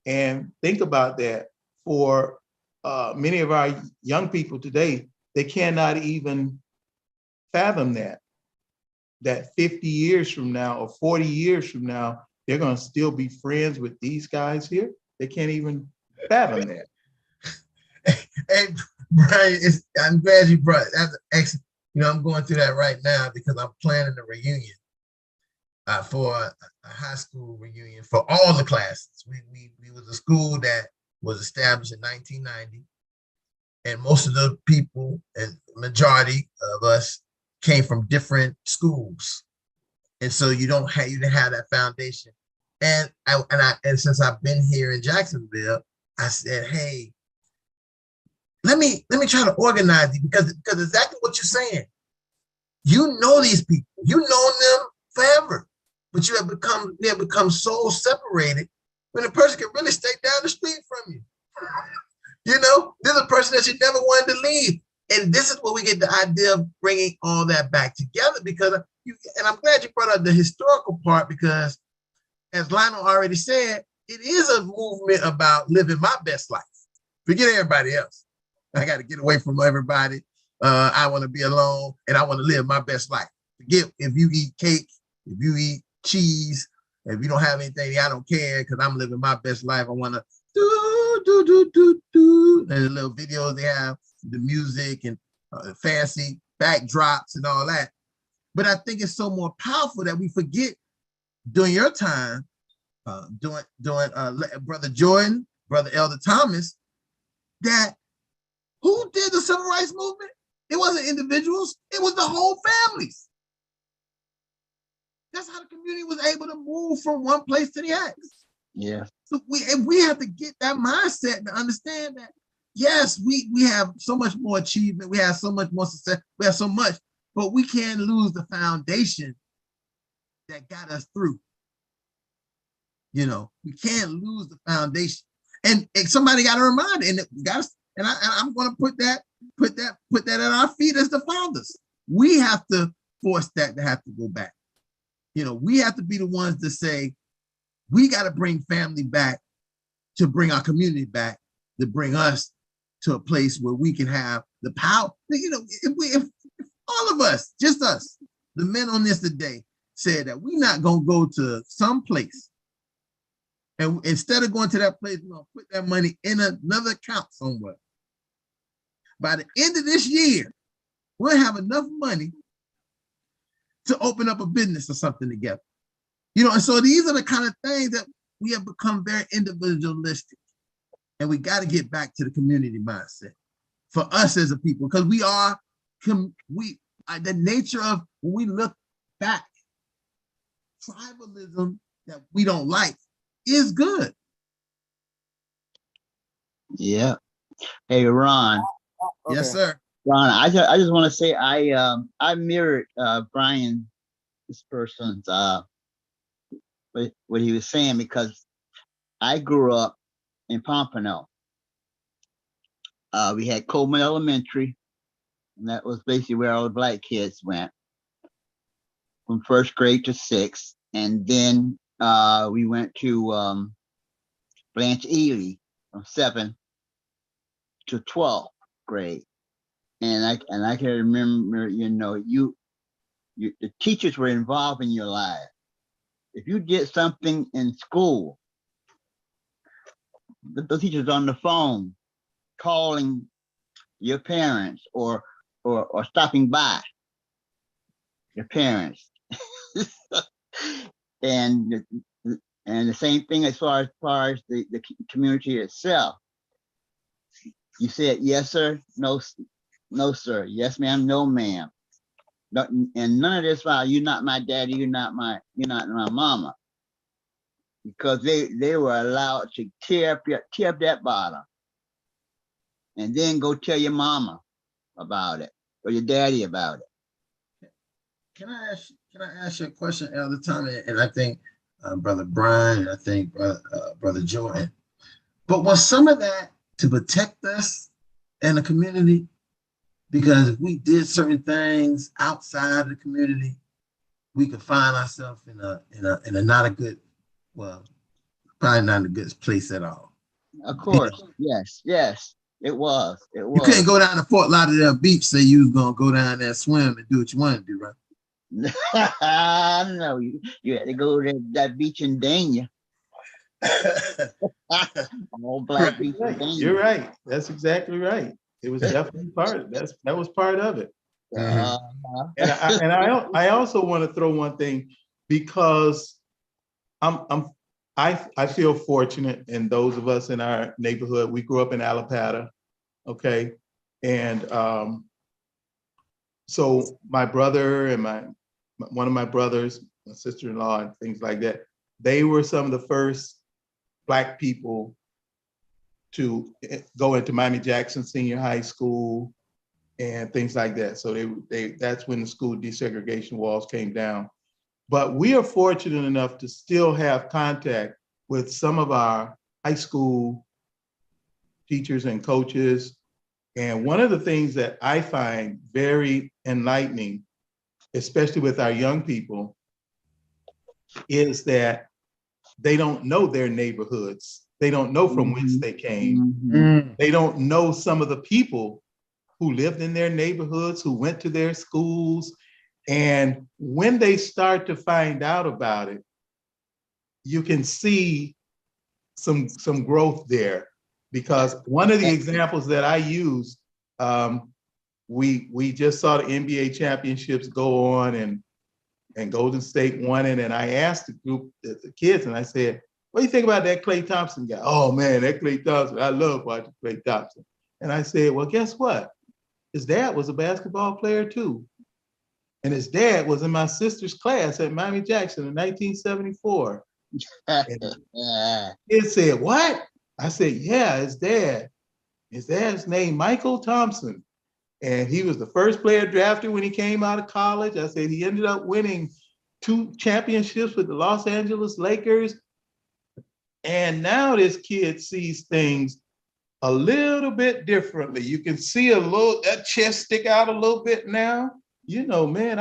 And think about that. For many of our young people today, they cannot even fathom that 50 years from now or 40 years from now, they're going to still be friends with these guys here. They can't even fathom that. And Brian, I'm glad you brought it. That's excellent. You know, I'm going through that right now because I'm planning a reunion for a high school reunion for all the classes. We was a school that was established in 1990, and most of the people and majority of us came from different schools, and so you didn't have that foundation. And since I've been here in Jacksonville, I said, hey, let me try to organize you, because exactly what you're saying. You know these people, you know them forever, but you have become so separated when a person can really stay down the street from you. You know, there's a person that you never wanted to leave. And this is where we get the idea of bringing all that back together, because and I'm glad you brought up the historical part, because as Lionel already said, it is a movement about living my best life. Forget everybody else. I got to get away from everybody. I want to be alone, and I want to live my best life. Forget if you eat cake, if you eat cheese, if you don't have anything, I don't care, because I'm living my best life. I want to do, and the little videos they have, the music and fancy backdrops and all that. But I think it's so more powerful that we forget during your time, during Brother Jordan, Brother Elder Thomas, that who did the civil rights movement? It wasn't individuals, it was the whole families. That's how the community was able to move from one place to the next. Yeah. So we have to get that mindset to understand that, yes, we have so much more achievement, we have so much more success, we have so much, but we can't lose the foundation that got us through. You know, we can't lose the foundation. And somebody got to remind it, and I'm going to put that at our feet as the founders. We have to force that to have to go back. You know, we have to be the ones to say, we got to bring family back, to bring our community back, to bring us to a place where we can have the power. You know, if all of us, just us, the men on this today, said that we're not going to go to some place, and instead of going to that place, we're going to put that money in another account somewhere. By the end of this year, we'll have enough money to open up a business or something together. You know, and so these are the kind of things that we have become very individualistic. And we got to get back to the community mindset for us as a people, because the nature of, when we look back, tribalism that we don't like is good. Yeah. Hey, Ron. Okay. Yes, sir. Ron, I just want to say I mirrored Brian, this person's what he was saying, because I grew up in Pompano. We had Coleman Elementary, and that was basically where all the black kids went from first grade to sixth, and then we went to Blanche Ely from 7th to 12th grade. And I can remember, you know, the teachers were involved in your life. If you did something in school, the teachers on the phone calling your parents or stopping by your parents. And And the same thing as far as the community itself. You said yes, sir, no, no, sir, yes, ma'am, no, ma'am. And none of this, you're not my daddy, you're not my mama. Because they were allowed to tear up that bottle and then go tell your mama about it or your daddy about it. Can I ask you a question, Elder Tommy? And I think Brother Brian, and I think Brother Jordan. But was some of that to protect us and the community? Because if we did certain things outside the community, we could find ourselves in a not a good, well, probably not a good place at all. Of course, yes, it was. You couldn't go down to Fort Lauderdale Beach, say you was gonna go down there, swim, and do what you want to do, right? No, you had to go to that beach in Dania. All black beach in Dania. You're right. That's exactly right. It was definitely part of it. That was part of it. And I also want to throw one thing, because I feel fortunate, and those of us in our neighborhood, we grew up in Alapata, okay, and so my brother and one of my brothers, my sister-in-law, and things like that, they were some of the first Black people to go into Miami-Jackson Senior High School and things like that. So that's when the school desegregation walls came down. But we are fortunate enough to still have contact with some of our high school teachers and coaches. And one of the things that I find very enlightening, especially with our young people, is that they don't know their neighborhoods. They don't know from whence they came. Mm-hmm. They don't know some of the people who lived in their neighborhoods, who went to their schools. And when they start to find out about it, you can see some growth there. Because one of the examples that I use, we just saw the NBA championships go on, and Golden State won it. And I asked the group, the kids, and I said, what do you think about that Klay Thompson guy? Oh man, that Klay Thompson, I love watching Klay Thompson. And I said, well, guess what? His dad was a basketball player too. And his dad was in my sister's class at Miami-Jackson in 1974. And it said, what? I said, yeah, his dad. His dad's named Michael Thompson. And he was the first player drafted when he came out of college. I said he ended up winning 2 championships with the Los Angeles Lakers. And now this kid sees things a little bit differently. You can see that chest stick out a little bit now. You know, man,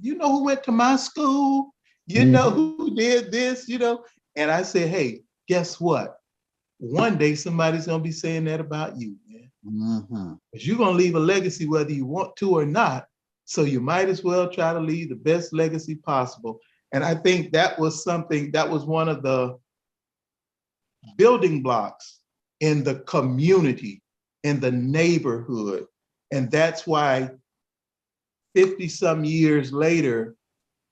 you know who went to my school? You know who did this, you know? And I said, hey, guess what? One day somebody's gonna be saying that about you, man. Because you're gonna leave a legacy whether you want to or not. So you might as well try to leave the best legacy possible. And I think that was one of the building blocks in the community, in the neighborhood. And that's why 50 some years later,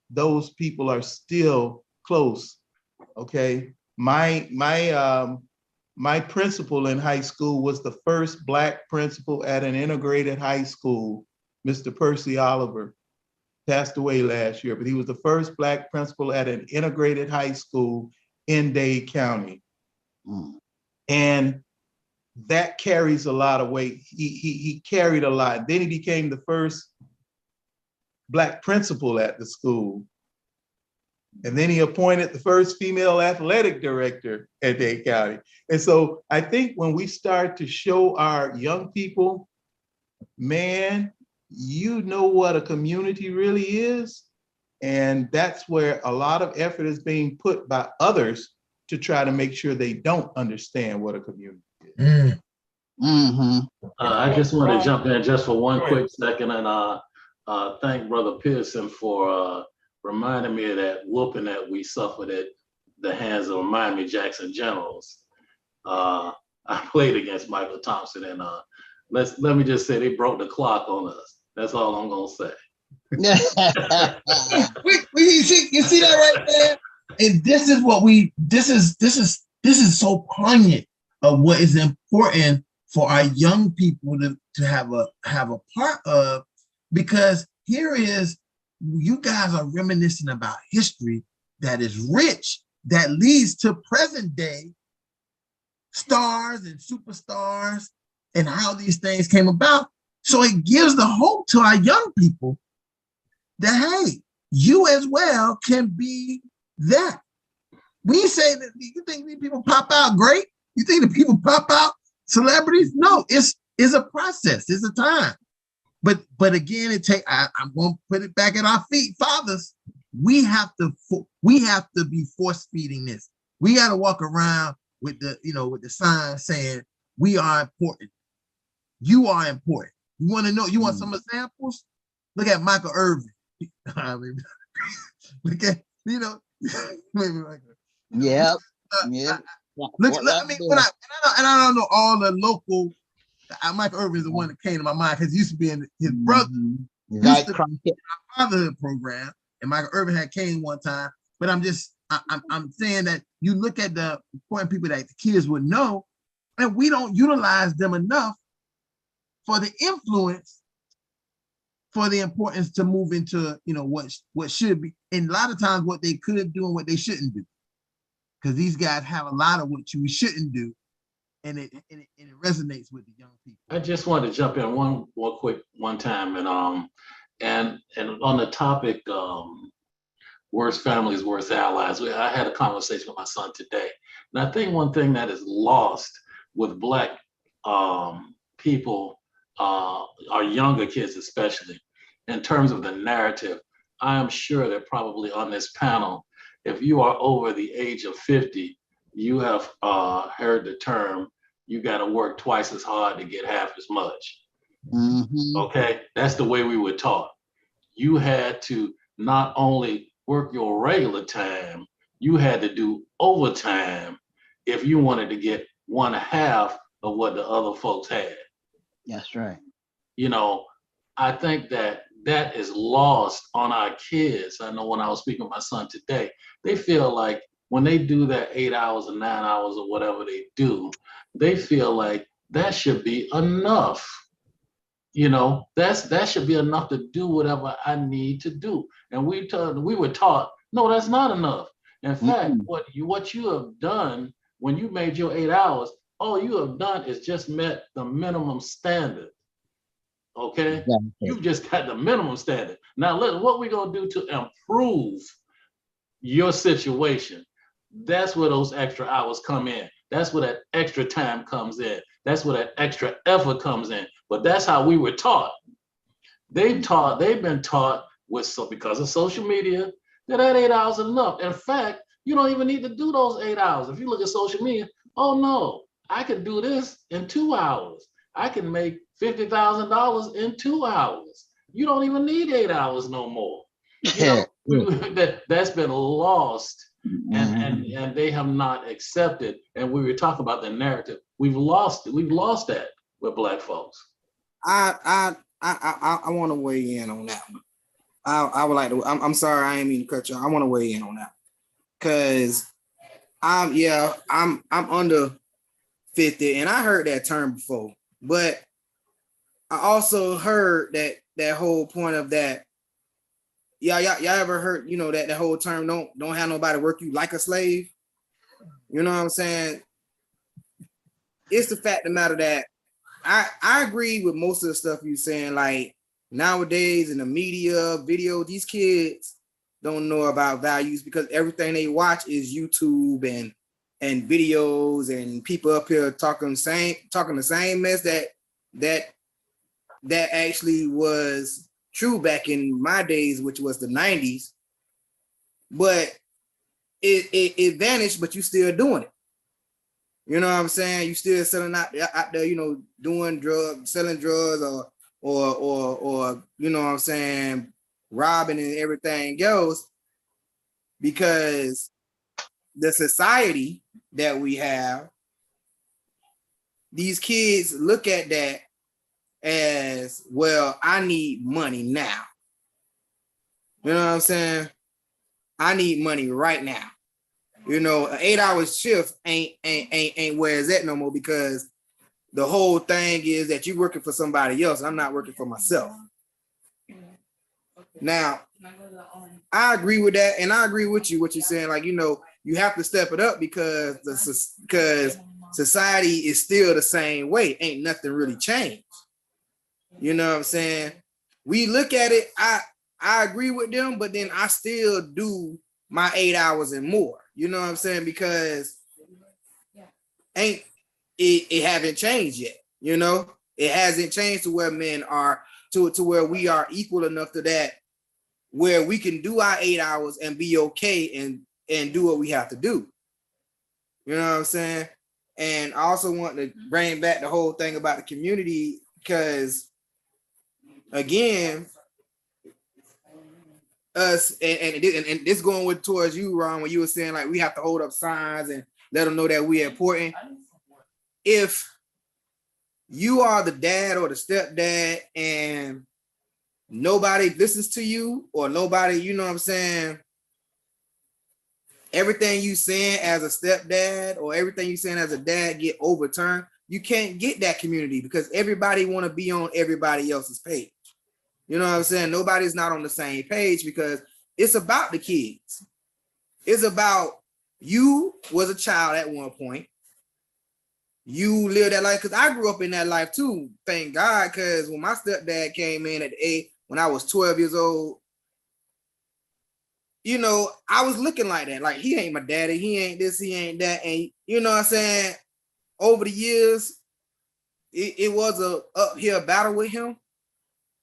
those people are still close, okay? My principal in high school was the first Black principal at an integrated high school, Mr. Percy Oliver, passed away last year, but he was the first Black principal at an integrated high school in Dade County. And that carries a lot of weight. He carried a lot. Then he became the first Black principal at the school. And then he appointed the first female athletic director at Dade County. And so I think when we start to show our young people, man, you know what a community really is. And that's where a lot of effort is being put by others to try to make sure they don't understand what a community is. I just want to jump in just for one quick second and thank Brother Pearson for reminding me of that whooping that we suffered at the hands of Miami-Jackson Generals. I played against Michael Thompson, and let me just say they broke the clock on us. That's all I'm gonna say. You see that right there? and this is what this is so poignant of what is important for our young people to have a part of, because here is, you guys are reminiscing about history that is rich, that leads to present day stars and superstars and how these things came about. So it gives the hope to our young people that, hey, you as well can be that. We say that, you think these people pop out great? You think the people pop out celebrities? No, it's a process, it's a time. But again, I'm going to put it back at our feet, fathers. We have to be force feeding this. We got to walk around with the sign saying we are important. You are important. You want to know? You want some examples? Look at Michael Irvin. Look at Yep. Look, I mean, I don't know all the local. Michael Irvin is the one that came to my mind because he used to be in his brother. Used to be in our Fatherhood program, and Michael Irvin had came one time. But I'm saying that you look at the important people that the kids would know, and we don't utilize them enough for the influence, for the importance to move into what should be, and a lot of times what they could do and what they shouldn't do, because these guys have a lot of what you shouldn't do, and it resonates with the young people. I just wanted to jump in one time, and on the topic, worst families, worst allies. I had a conversation with my son today, and I think one thing that is lost with Black people, our younger kids especially, in terms of the narrative. I am sure that probably on this panel, if you are over the age of 50, you have heard the term, you got to work twice as hard to get half as much. Mm-hmm. Okay, that's the way we were taught. You had to not only work your regular time, you had to do overtime if you wanted to get 1/2 of what the other folks had. That's right. I think that is lost on our kids. I know when I was speaking with my son today, they feel like when they do that 8 hours or 9 hours or whatever they do, they feel like that should be enough. That should be enough to do whatever I need to do. And we were taught, no, that's not enough. In fact, what you have done when you made your 8 hours, all you have done is just met the minimum standard. Okay, exactly. You've just got the minimum standard. Now, what we're gonna do to improve your situation? That's where those extra hours come in. That's where that extra time comes in. That's where that extra effort comes in. But that's how we were taught. They've been taught because of social media that 8 hours is enough. In fact, you don't even need to do those 8 hours. If you look at social media, oh no, I could do this in 2 hours. I can make $50,000 in 2 hours. You don't even need 8 hours no more. That's been lost, and they have not accepted. And we were talking about the narrative. We've lost it. We've lost that with Black folks. I want to weigh in on that one. I would like to. I'm sorry, I ain't mean to cut you. I want to weigh in on that because I'm under 50, and I heard that term before. But I also heard that whole point of that. Y'all ever heard, that whole term, don't have nobody work you like a slave? You know what I'm saying? It's the fact of the matter that I agree with most of the stuff you're saying. Like nowadays in the media, video, these kids don't know about values because everything they watch is YouTube and videos and people up here talking the same mess that actually was true back in my days, which was the 90s. But it vanished, but you still doing it. You know what I'm saying? You still selling out there, doing drugs, selling drugs or you know what I'm saying, robbing and everything else, because the society that we have, these kids look at that as, well, I need money now. You know what I'm saying? I need money right now. You know, an 8-hour shift ain't where it's at no more, because the whole thing is that you're working for somebody else. I'm not working for myself. Now, I agree with that, and I agree with you, what you're saying. Like, you know, you have to step it up because society is still the same way. Ain't nothing really changed. You know what I'm saying? We look at it, I agree with them, but then I still do my 8 hours and more. You know what I'm saying? Because it haven't changed yet. You know, it hasn't changed to where men are to where we are equal enough to that, where we can do our 8 hours and be okay and do what we have to do. You know what I'm saying? And I also want to bring back the whole thing about the community, because again, us and this going with towards you, Ron, when you were saying like we have to hold up signs and let them know that we're important. If you are the dad or the stepdad and nobody listens to you, or nobody, you know what I'm saying, everything you saying as a stepdad or everything you saying as a dad get overturned, you can't get that community, because everybody want to be on everybody else's page. You know what I'm saying? Nobody's not on the same page, because it's about the kids. It's about, you was a child at one point. You lived that life, because I grew up in that life too, thank God, because when my stepdad came in at the age, when I was 12 years old, you know, I was looking like that. Like, he ain't my daddy, he ain't this, he ain't that. And you know what I'm saying? Over the years, it was a uphill battle with him.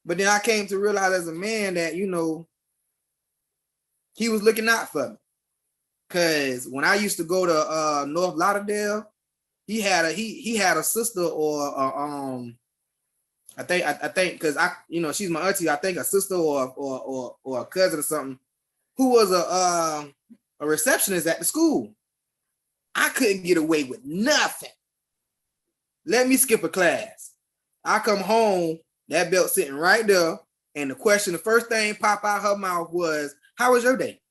But then I came to realize as a man that, you know, he was looking out for me. Cause when I used to go to North Lauderdale, he had a sister, or I think because you know, she's my auntie, I think a sister or a cousin or something, who was a receptionist at the school. I couldn't get away with nothing. Let me skip a class. I come home, that belt sitting right there, and the first thing pop out her mouth was, "How was your day?"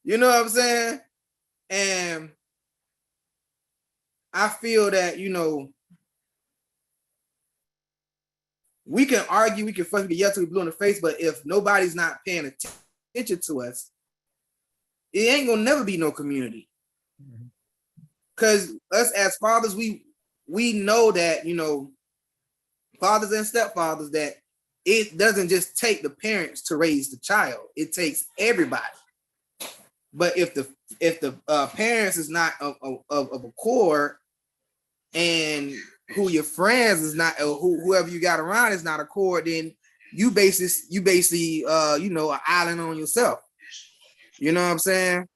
You know what I'm saying? And I feel that, you know, we can argue, we can fucking get yelled till we blue in the face, but if nobody's not paying attention to us, it ain't gonna never be no community. Because us as fathers, we know that, you know, fathers and stepfathers, that it doesn't just take the parents to raise the child. It takes everybody. But if the parents is not of accord, and who your friends is not, or whoever you got around is not accord, then you basically you know, an island on yourself. You know what I'm saying?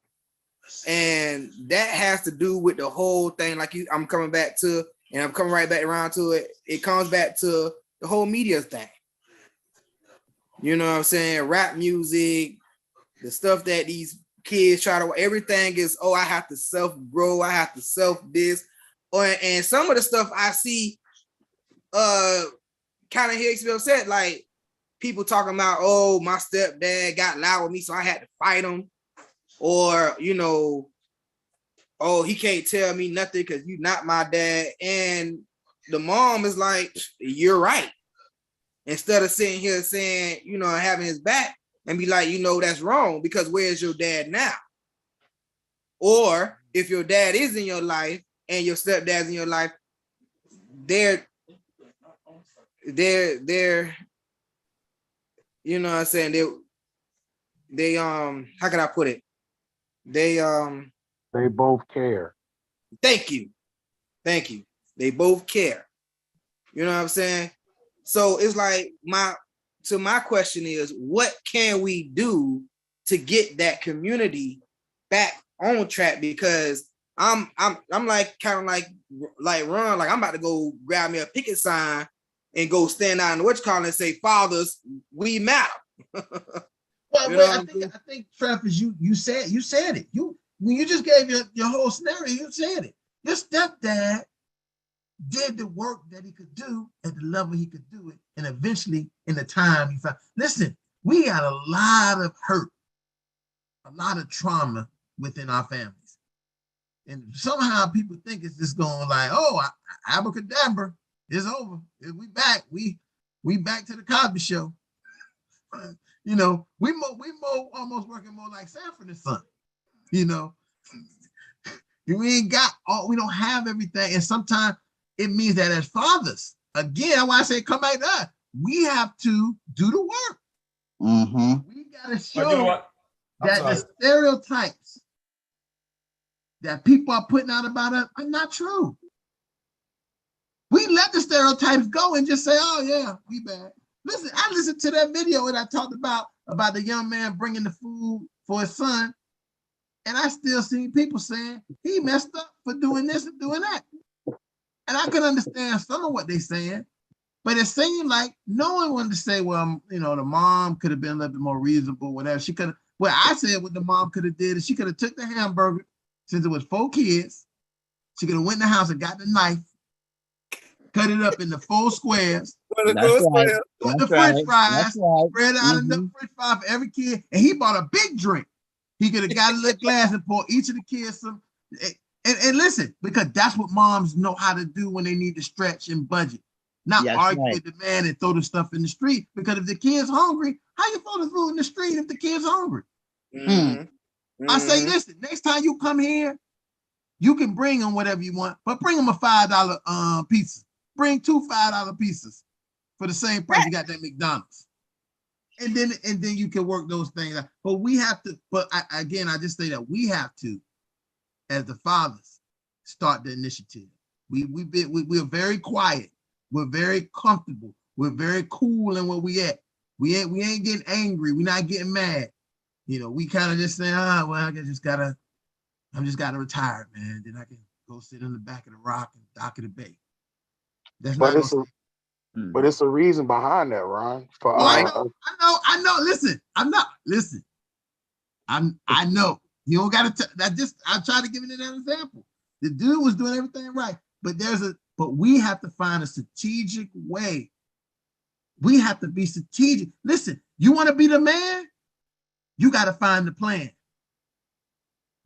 And that has to do with the whole thing. Like I'm coming back to, and I'm coming right back around to it. It comes back to the whole media thing. You know what I'm saying? Rap music, the stuff that these kids try to, everything is, oh, I have to self-grow, I have to self-this. And some of the stuff I see kind of makes me upset. Like people talking about, oh, my stepdad got loud with me, so I had to fight him. Or, you know, oh, he can't tell me nothing because you're not my dad. And the mom is like, you're right. Instead of sitting here saying, you know, having his back and be like, you know, that's wrong, because where's your dad now? Or if your dad is in your life and your stepdad's in your life, they're you know what I'm saying, they how can I put it? They both care. Thank you. They both care. You know what I'm saying? So it's like my question is, what can we do to get that community back on track? Because I'm like kind of like Ron, like I'm about to go grab me a picket sign and go stand out in the whatchamacallit and say, fathers, we matter. Well, you know, I think Travis, you said it. When you just gave your whole scenario, you said it. Your stepdad did the work that he could do at the level he could do it, and eventually in the time he found. Listen, we got a lot of hurt, a lot of trauma within our families. And somehow people think it's just going like, oh, abracadabra, it's over. We back. We back to the Cosby Show. You know, we almost working more like Sanford and Son. You know, we ain't got all, we don't have everything. And sometimes it means that as fathers, again, why I say come back to us, we have to do the work. We gotta show that the stereotypes that people are putting out about us are not true. We let the stereotypes go and just say, oh yeah, we bad. Listen, I listened to that video that I talked about the young man bringing the food for his son. And I still see people saying he messed up for doing this and doing that. And I can understand some of what they're saying, but it seemed like no one wanted to say, well, you know, the mom could have been a little bit more reasonable, whatever. She could have, well, I said what the mom could have did is she could have took the hamburger, since it was 4 kids, she could have went in the house and got the knife, cut it up into 4 squares, put the French fries, spread out enough French fries for every kid, and he bought a big drink. He could have got a little glass and poured each of the kids some. And listen, because that's what moms know how to do when they need to stretch and budget. Not argue with the man and throw the stuff in the street. Because if the kid's hungry, how you throw the food in the street if the kid's hungry? I say, listen, next time you come here, you can bring them whatever you want, but bring them a $5 pizza. Bring 2 $5 pizzas for the same price you got that McDonald's. And then you can work those things out. But we have to, I just say that we have to, as the fathers, start the initiative. We're very quiet. We're very comfortable. We're very cool in where we at. We ain't getting angry. We're not getting mad. You know, we kind of just say, well, I'm just gotta retire, man. Then I can go sit in the back of the rock and dock of the bay. That's but not it's a reason behind that, Ron. For I know. Listen, I know. You don't gotta I try to give it an example. The dude was doing everything right, but we have to find a strategic way. We have to be strategic. Listen, you want to be the man? You got to find the plan.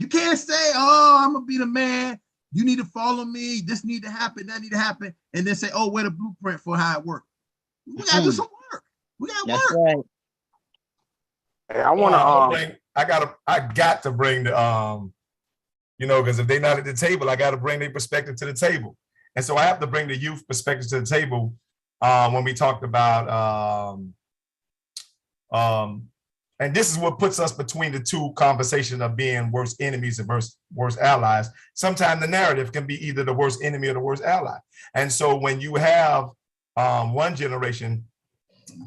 You can't say, oh, I'm gonna be the man. You need to follow me. This need to happen, that need to happen. And then say, oh, where's the blueprint for how it works? We gotta do some work. We gotta work. Right. Hey, I want to I got to bring the you know, because if they're not at the table, I got to bring their perspective to the table. And so I have to bring the youth perspective to the table when we talked about and this is what puts us between the two conversations of being worst enemies and worst allies. Sometimes the narrative can be either the worst enemy or the worst ally. And so when you have one generation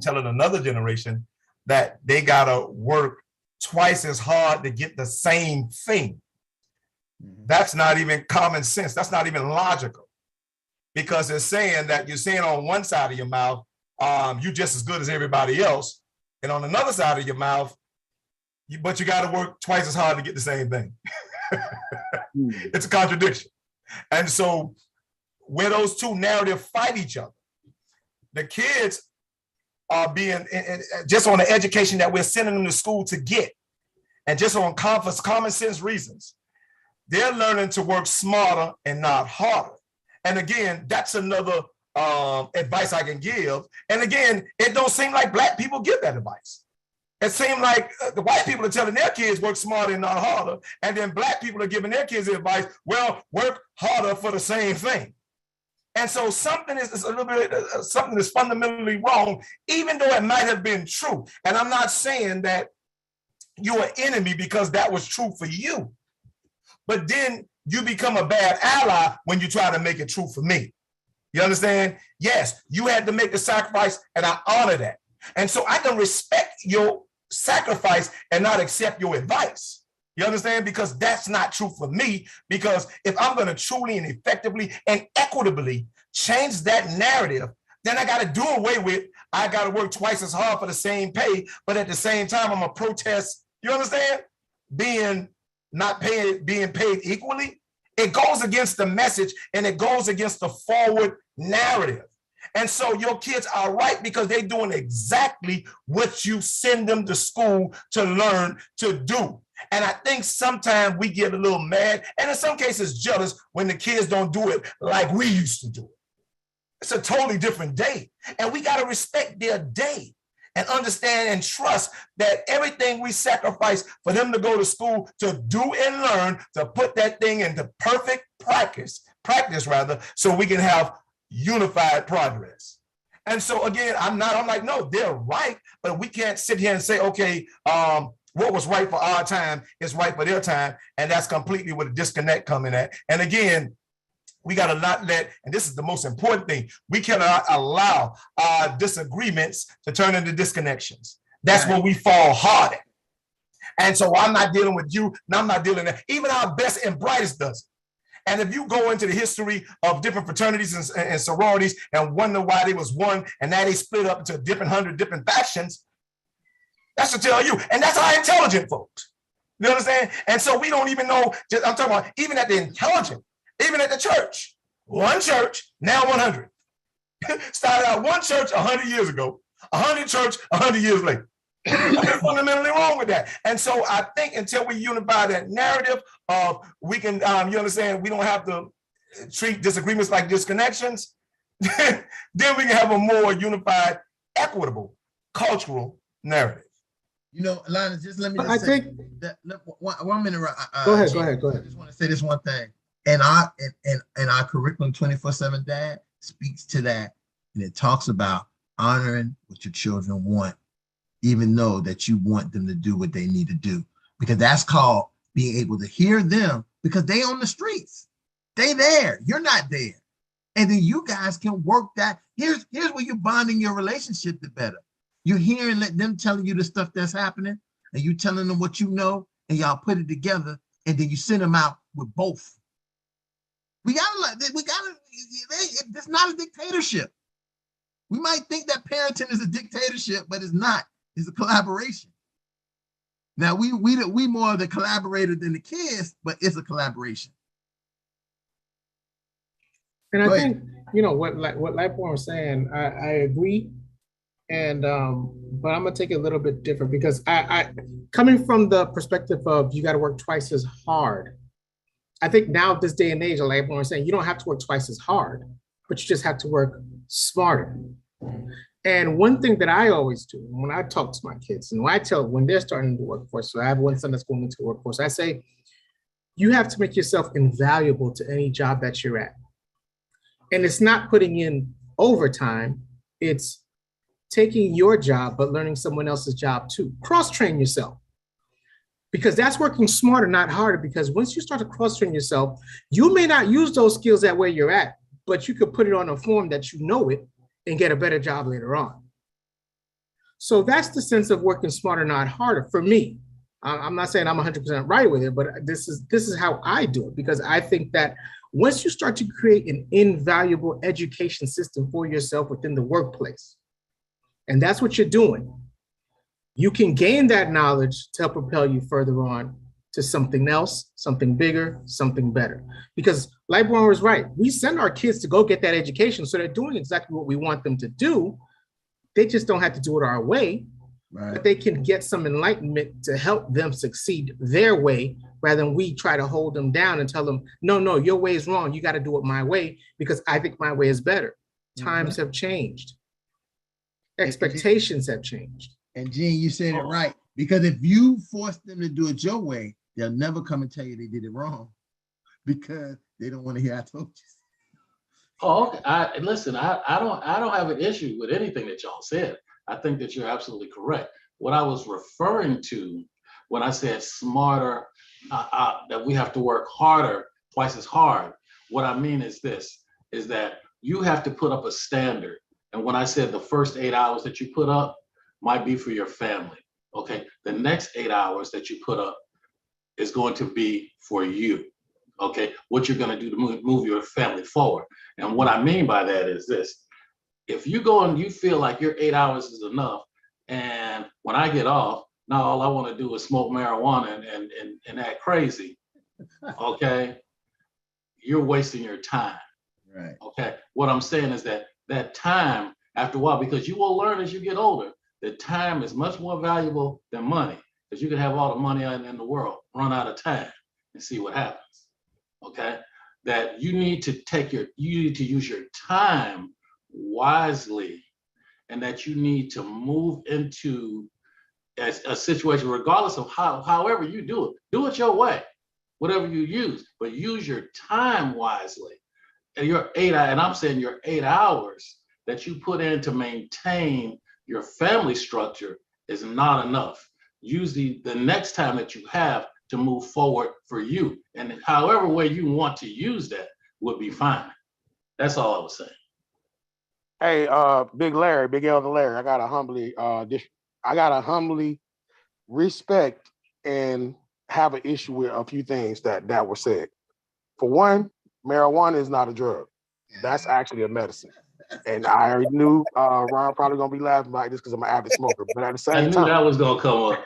telling another generation that they gotta work twice as hard to get the same thing, that's not even common sense. That's not even logical, because it's saying that you're saying on one side of your mouth, you're just as good as everybody else. And on another side of your mouth, but you got to work twice as hard to get the same thing. It's a contradiction. And so where those two narratives fight each other, the kids are being, just on the education that we're sending them to school to get, and just on common sense reasons, they're learning to work smarter and not harder. And again, that's another advice I can give. And again, it don't seem like Black people give that advice. It seems like the white people are telling their kids work smarter and not harder, and then Black people are giving their kids advice, well, work harder for the same thing. And so something is a little bit, something is fundamentally wrong, even though it might have been true. And I'm not saying that you're an enemy because that was true for you, but then you become a bad ally when you try to make it true for me. You understand? Yes, you had to make the sacrifice, and I honor that. And so I can respect your sacrifice and not accept your advice. You understand? Because that's not true for me. Because if I'm going to truly and effectively and equitably change that narrative, then I got to do away with, I got to work twice as hard for the same pay, but at the same time, I'm going to protest, you understand? Being paid equally. It goes against the message, and it goes against the forward narrative. And so your kids are right, because they're doing exactly what you send them to school to learn to do. And I think sometimes we get a little mad and in some cases jealous when the kids don't do it like we used to do it. It's a totally different day. And we got to respect their day and understand and trust that everything we sacrifice for them to go to school to do and learn, to put that thing into perfect practice rather, so we can have unified progress. And so again, I'm like, no, they're right, but we can't sit here and say, okay, what was right for our time is right for their time. And that's completely where the disconnect coming at. And again, we got to not let, and this is the most important thing, we cannot allow our disagreements to turn into disconnections. That's where we fall hard at. And so I'm not dealing with you, and I'm not dealing with that. Even our best and brightest does it. And if you go into the history of different fraternities and sororities and wonder why they was one and now they split up into 100 different factions, that should tell you. And that's our intelligent folks. You understand? And so we don't even know, I'm talking about even at the intelligent, even at the church, one church, now 100. Started out one church 100 years ago, 100 church 100 years later. Something fundamentally wrong with that. And so I think until we unify that narrative of we can, you understand, we don't have to treat disagreements like disconnections, then we can have a more unified, equitable, cultural narrative. You know, Linus, just let me just I say think that 1 minute. go ahead. I just want to say this one thing. And our curriculum 24/7 Dad speaks to that. And it talks about honoring what your children want, even though that you want them to do what they need to do, because that's called being able to hear them, because they on the streets, they there, you're not there. And then you guys can work that. Here's where you're bonding your relationship the better. You're hearing them telling you the stuff that's happening, and you telling them what you know, and y'all put it together, and then you send them out with both. It's not a dictatorship. We might think that parenting is a dictatorship, but it's not. It's a collaboration. Now we more of the collaborator than the kids, but it's a collaboration. And I think, you know, what Lightborn was saying, I agree. And but I'm gonna take it a little bit different, because I coming from the perspective of you got to work twice as hard. I think now this day and age, like Lightborn was saying, you don't have to work twice as hard, but you just have to work smarter. And one thing that I always do when I talk to my kids, and when they're starting the workforce, so I have one son that's going into the workforce, I say, you have to make yourself invaluable to any job that you're at. And it's not putting in overtime, it's taking your job, but learning someone else's job too. Cross-train yourself. Because that's working smarter, not harder, because once you start to cross-train yourself, you may not use those skills at where you're at, but you could put it on a form that you know it and get a better job later on. So that's the sense of working smarter, not harder for me. I'm not saying I'm 100% right with it, but this is how I do it, because I think that once you start to create an invaluable education system for yourself within the workplace, and that's what you're doing, you can gain that knowledge to help propel you further on to something else, something bigger, something better. Because Lightborn was right. We send our kids to go get that education, so they're doing exactly what we want them to do. They just don't have to do it our way, right? But they can get some enlightenment to help them succeed their way, rather than we try to hold them down and tell them, no, your way is wrong. You got to do it my way because I think my way is better. Times have changed. Expectations have changed. And Gene, you said it right. Because if you force them to do it your way, they'll never come and tell you they did it wrong, because they don't want to hear I told you. Oh, okay. Listen, I don't have an issue with anything that y'all said. I think that you're absolutely correct. What I was referring to when I said smarter, that we have to work harder, twice as hard, what I mean is this, is that you have to put up a standard. And when I said the first 8 hours that you put up might be for your family, okay? The next 8 hours that you put up is going to be for you, okay? What you're gonna do to move your family forward. And what I mean by that is this: if you go and you feel like your 8 hours is enough, and when I get off, now all I wanna do is smoke marijuana and act crazy, okay? You're wasting your time, right? Okay, what I'm saying is that time, after a while, because you will learn as you get older, that time is much more valuable than money. because you can have all the money in the world, run out of time, and see what happens. Okay, that you need to use your time wisely, and that you need to move into a situation, regardless of however you do it your way, whatever you use, but use your time wisely. And I'm saying your 8 hours that you put in to maintain your family structure is not enough. Use the next time that you have to move forward for you. And however way you want to use that would be fine. That's all I was saying. Hey, Big Larry, Big Elder Larry, I gotta humbly respect and have an issue with a few things that were said. For one, marijuana is not a drug. That's actually a medicine. And I already knew Ron probably gonna be laughing about this because I'm an avid smoker. But at the same I knew time, that was gonna come up.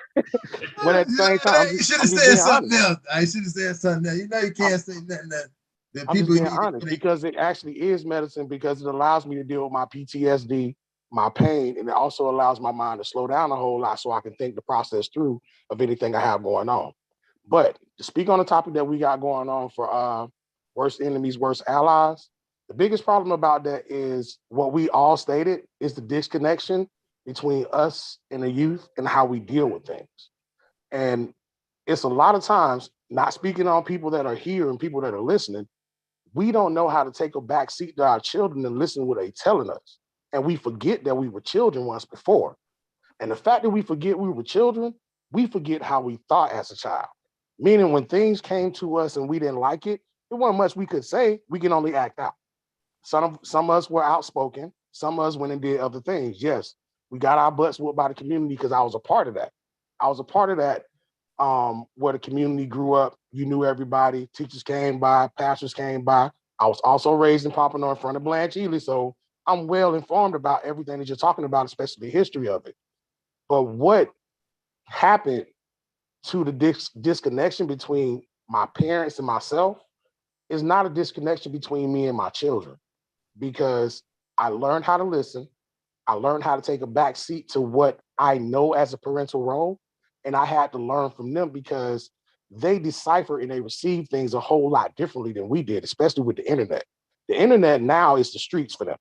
but at the same time, You should I'm have just said being something honest. else. I should have said something else. You know you can't say nothing that I'm just people being need honest because it actually is medicine because it allows me to deal with my PTSD, my pain, and it also allows my mind to slow down a whole lot so I can think the process through of anything I have going on. But to speak on the topic that we got going on for worst enemies, worst allies, the biggest problem about that is what we all stated is the disconnection between us and the youth and how we deal with things. And it's a lot of times, not speaking on people that are here and people that are listening, we don't know how to take a back seat to our children and listen to what they're telling us. And we forget that we were children once before. And the fact that we forget we were children, we forget how we thought as a child. Meaning when things came to us and we didn't like it, there wasn't much we could say. We can only act out. Some of us were outspoken. Some of us went and did other things. Yes, we got our butts whooped by the community because I was a part of that. I was a part of that where the community grew up. You knew everybody. Teachers came by. Pastors came by. I was also raised in Pompano in front of Blanche Ely, so I'm well informed about everything that you're talking about, especially the history of it. But what happened to the disconnection between my parents and myself is not a disconnection between me and my children, because I learned how to listen. I learned how to take a back seat to what I know as a parental role. And I had to learn from them because they decipher and they receive things a whole lot differently than we did, especially with the internet. The internet now is the streets for them.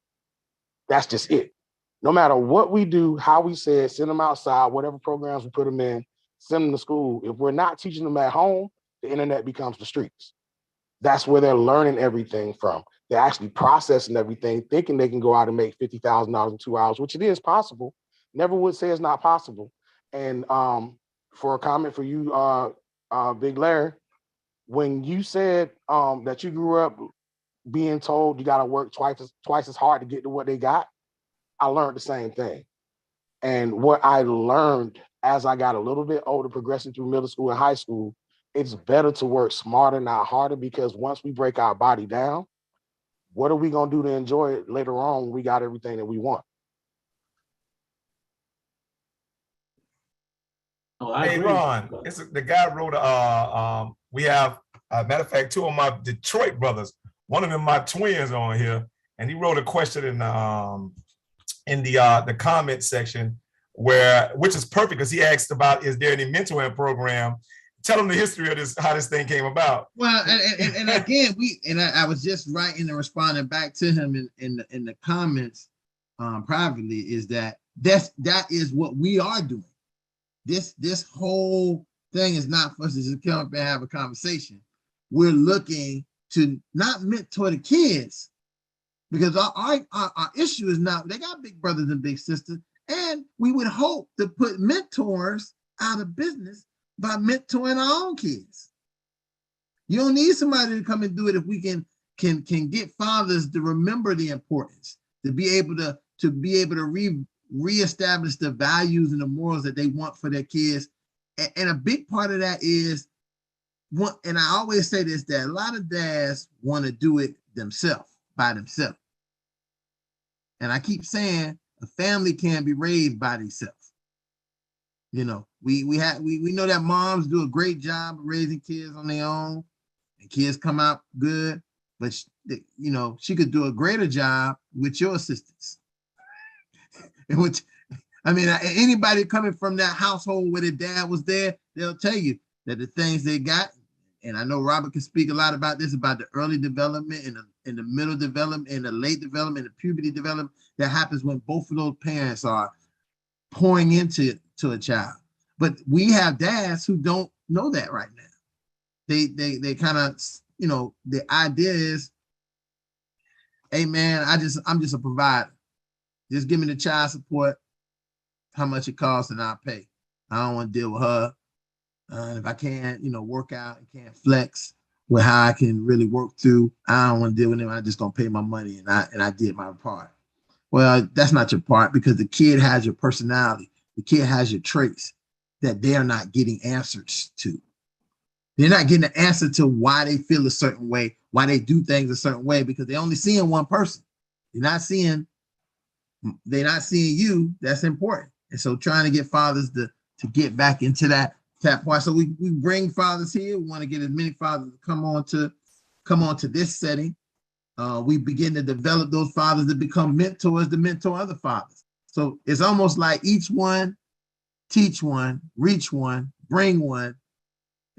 That's just it. No matter what we do, how we say it, send them outside, whatever programs we put them in, send them to school. If we're not teaching them at home, the internet becomes the streets. That's where they're learning everything from. They're actually processing everything, thinking they can go out and make $50,000 in 2 hours, which it is possible. Never would say it's not possible. And for a comment for you, Big Larry, when you said that you grew up being told you got to work twice as hard to get to what they got, I learned the same thing. And what I learned as I got a little bit older, progressing through middle school and high school, it's better to work smarter, not harder, because once we break our body down, what are we going to do to enjoy it later on when we got everything that we want? Oh, I Hey, agree. Ron, the guy wrote, we have, matter of fact, two of my Detroit brothers, one of them my twins on here, and he wrote a question in the comment section which is perfect because he asked about, is there any mentoring program? Tell him the history of this, how this thing came about. Well, and again, I was just writing and responding back to him in the comments privately, is that is what we are doing. This whole thing is not for us to just come up and have a conversation. We're looking to not mentor the kids, because our issue is not, they got big brothers and big sisters, and we would hope to put mentors out of business by mentoring our own kids. You don't need somebody to come and do it if we can get fathers to remember the importance, to be able to reestablish the values and the morals that they want for their kids. And a big part of that is, and I always say this, that a lot of dads want to do it themselves, by themselves. And I keep saying a family can be raised by themselves. You know, we know that moms do a great job of raising kids on their own, and kids come out good, but she could do a greater job with your assistance. And which I mean, anybody coming from that household where their dad was there, they'll tell you that the things they got, and I know Robert can speak a lot about this, about the early development and the middle development and the late development, the puberty development that happens when both of those parents are pouring into a child. But we have dads who don't know that right now. They kind of, you know, the idea is, hey man, I'm just a provider. Just give me the child support, how much it costs, and I'll pay. I don't want to deal with her. If I can't, you know, work out and can't flex with how I can really work through, I don't want to deal with them. I'm just gonna pay my money and I did my part. Well, that's not your part, because the kid has your personality. The kid has your traits that they are not getting answers to. They're not getting an answer to why they feel a certain way, why they do things a certain way, because they're only seeing one person. They're not seeing you. That's important. And so trying to get fathers to get back into that part. So we bring fathers here. We want to get as many fathers to come on to this setting. We begin to develop those fathers to become mentors to mentor other fathers. So it's almost like each one, teach one, reach one, bring one.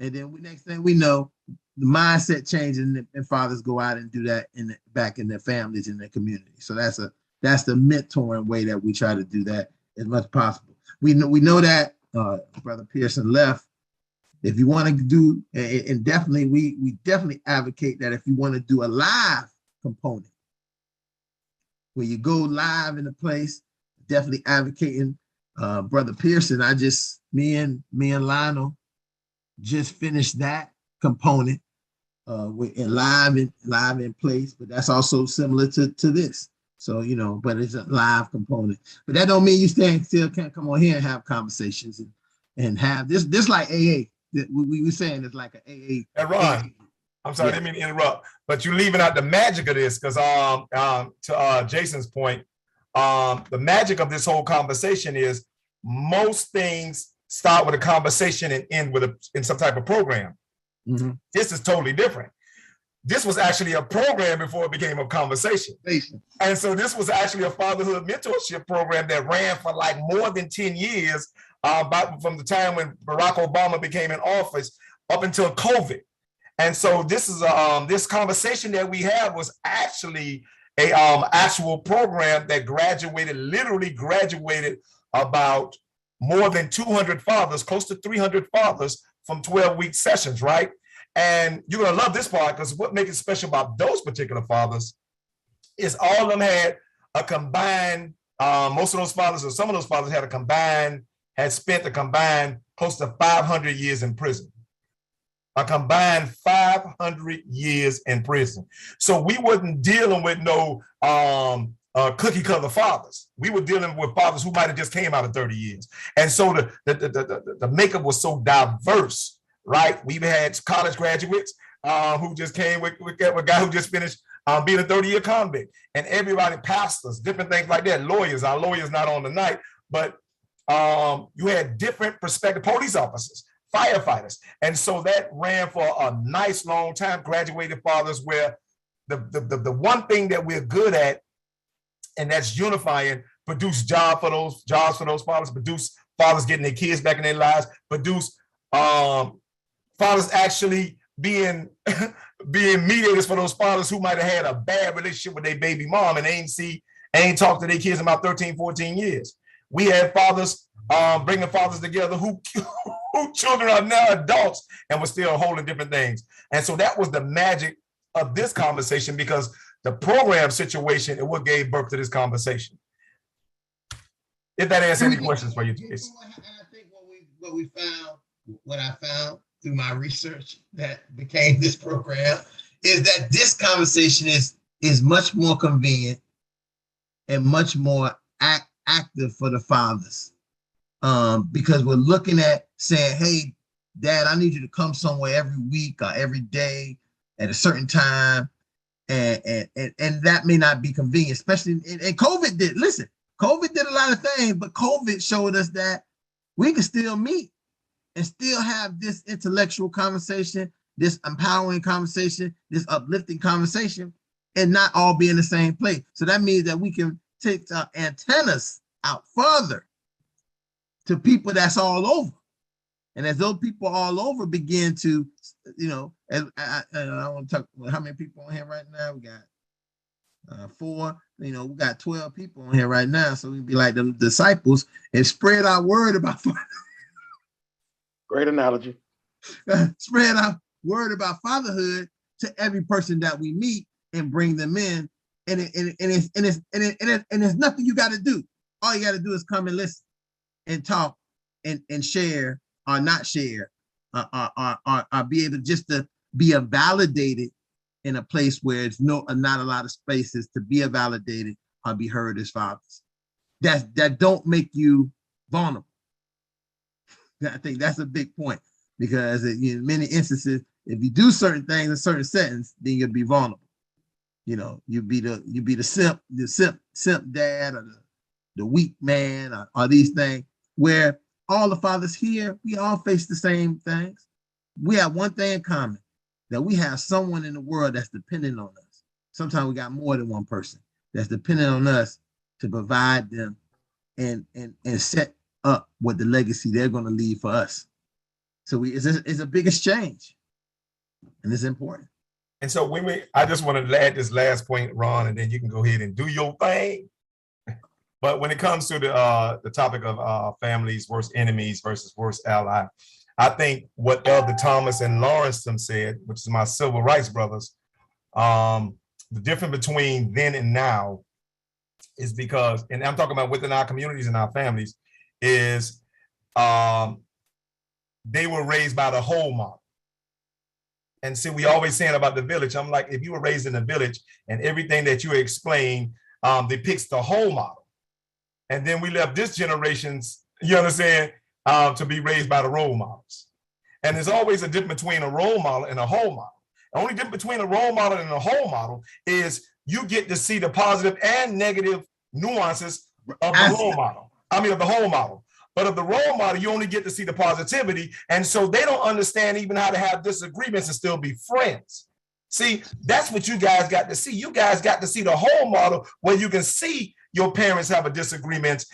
And then next thing we know, the mindset changes and fathers go out and do that back in their families, in their community. So that's the mentoring way that we try to do that as much as possible. We know that Brother Pearson left. If you want to do, and definitely we definitely advocate that if you want to do a live component where you go live in a place, definitely advocating Brother Pearson. Me and Lionel just finished that component with live in place, but that's also similar to this. So, you know, but it's a live component. But that don't mean you still can't come on here and have conversations and have this like AA. We were saying it's like an AA. And Ron, I'm sorry, I didn't mean to interrupt, but you're leaving out the magic of this, because to Jason's point, the magic of this whole conversation is most things start with a conversation and end in some type of program. Mm-hmm. This is totally different. This was actually a program before it became a conversation. And so this was actually a fatherhood mentorship program that ran for like more than 10 years, from the time when Barack Obama became in office up until COVID. And so this is this conversation that we have was actually a actual program that literally graduated about more than 200 fathers, close to 300 fathers from 12-week sessions, right? And you're gonna love this part, because what makes it special about those particular fathers is all of them had a combined, most of those fathers, or some of those fathers had spent a combined close to 500 years in prison. A combined 500 years in prison. So we wasn't dealing with no cookie cutter fathers. We were dealing with fathers who might have just came out of 30 years. And so the makeup was so diverse, right? We had college graduates who just came with a guy who just finished being a 30-year convict, and everybody, pastors, different things like that. Lawyers, our lawyers not on tonight, but you had different perspective, police officers, firefighters. And so that ran for a nice long time, graduated fathers, where the one thing that we're good at, and that's unifying, produce jobs for those fathers, produce fathers getting their kids back in their lives, produce fathers actually being mediators for those fathers who might have had a bad relationship with their baby mom and ain't talked to their kids in about 13, 14 years. We had fathers bringing fathers together who children are now adults and were still holding different things. And so that was the magic of this conversation, because the program situation is what gave birth to this conversation. If that answers any questions for you, Jason. And I think what I found through my research that became this program is that this conversation is much more convenient and much more active for the fathers, because we're looking at saying, hey, Dad, I need you to come somewhere every week or every day at a certain time. And that may not be convenient, especially, and COVID did a lot of things, but COVID showed us that we can still meet and still have this intellectual conversation, this empowering conversation, this uplifting conversation, and not all be in the same place. So that means that we can take our antennas out further to people that's all over. And as those people all over begin to, you know, as I want to talk, how many people on here right now? We got 4, you know, we got 12 people on here right now. So we'd be like the disciples and spread our word about Great analogy. spread our word about fatherhood to every person that we meet and bring them in. And it's nothing you got to do. All you got to do is come and listen and talk and share or not share or be able just to be validated in a place where it's not a lot of spaces to be validated or be heard as fathers. That don't make you vulnerable. I think that's a big point, because in many instances, if you do certain things in certain settings, then you'll be vulnerable. You know, you be the simp dad, or the weak man, or these things, where all the fathers here, we all face the same things. We have one thing in common, that we have someone in the world that's dependent on us. Sometimes we got more than one person that's dependent on us to provide them and set up what the legacy they're going to leave for us. So it's a big exchange, and it's important. And so I just want to add this last point, Ron, and then you can go ahead and do your thing. But when it comes to the topic of families, worst enemies versus worst ally, I think what Elder Thomas and Lawrence said, which is my civil rights brothers, the difference between then and now is because, and I'm talking about within our communities and our families, is they were raised by the whole model. And see, we always saying about the village. I'm like, if you were raised in the village and everything that you explain depicts the whole model. And then we left this generation's, you understand, to be raised by the role models. And there's always a difference between a role model and a whole model. The only difference between a role model and a whole model is you get to see the positive and negative nuances of the role model. I mean, of the whole model. But of the role model, you only get to see the positivity. And so they don't understand even how to have disagreements and still be friends. See, that's what you guys got to see. You guys got to see the whole model, where you can see your parents have a disagreement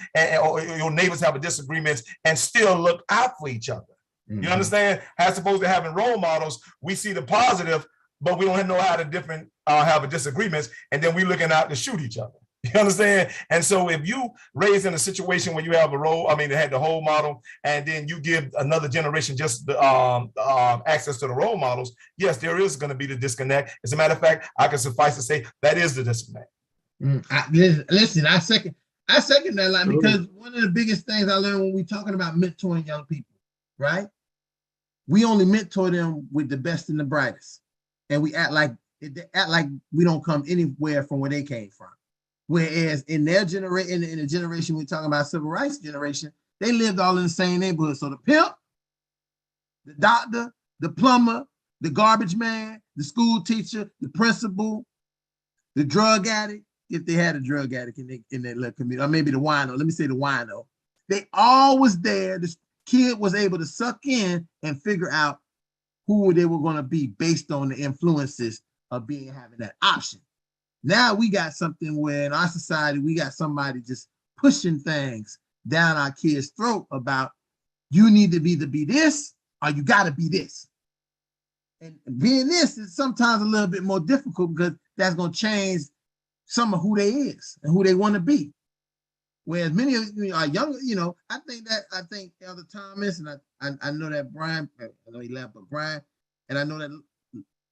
or your neighbors have a disagreement and still look out for each other. Mm-hmm. You understand? As opposed to having role models, we see the positive, but we don't know how to have a disagreements, and then we looking out to shoot each other. You understand? And so if you raise in a situation where you have they had the whole model, and then you give another generation just the access to the role models, yes, there is going to be the disconnect. As a matter of fact, I can suffice to say that is the disconnect. Listen, I second that line, because one of the biggest things I learned when we're talking about mentoring young people, right? We only mentor them with the best and the brightest, and we act like we don't come anywhere from where they came from. Whereas in their generation, in the generation we're talking about, civil rights generation, they lived all in the same neighborhood. So the pimp, the doctor, the plumber, the garbage man, the school teacher, the principal, the drug addict, if they had a drug addict in their little community, or maybe the wino, let me say the wino, they all was there. The kid was able to suck in and figure out who they were going to be based on the influences of having that option. Now we got something where in our society, we got somebody just pushing things down our kids' throat about, you need to be this, or you got to be this. And being this is sometimes a little bit more difficult, because that's going to change some of who they is and who they want to be. Whereas many of you are younger, I think Elder Thomas, and I know that Brian, I know he left, but Brian, and I know that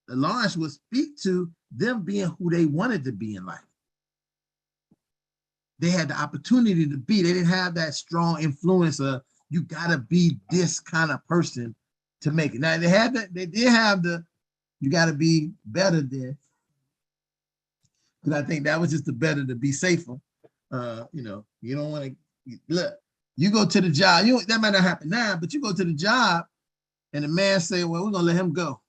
Lawrence would speak to them being who they wanted to be in life. They had the opportunity to be. They didn't have that strong influence of, you gotta be this kind of person to make it. Now they did have the, you gotta be better than, because I think that was just the better to be safer. You don't want to look. You go to the job. That might not happen now, but you go to the job, and the man say, "Well, we're gonna let him go."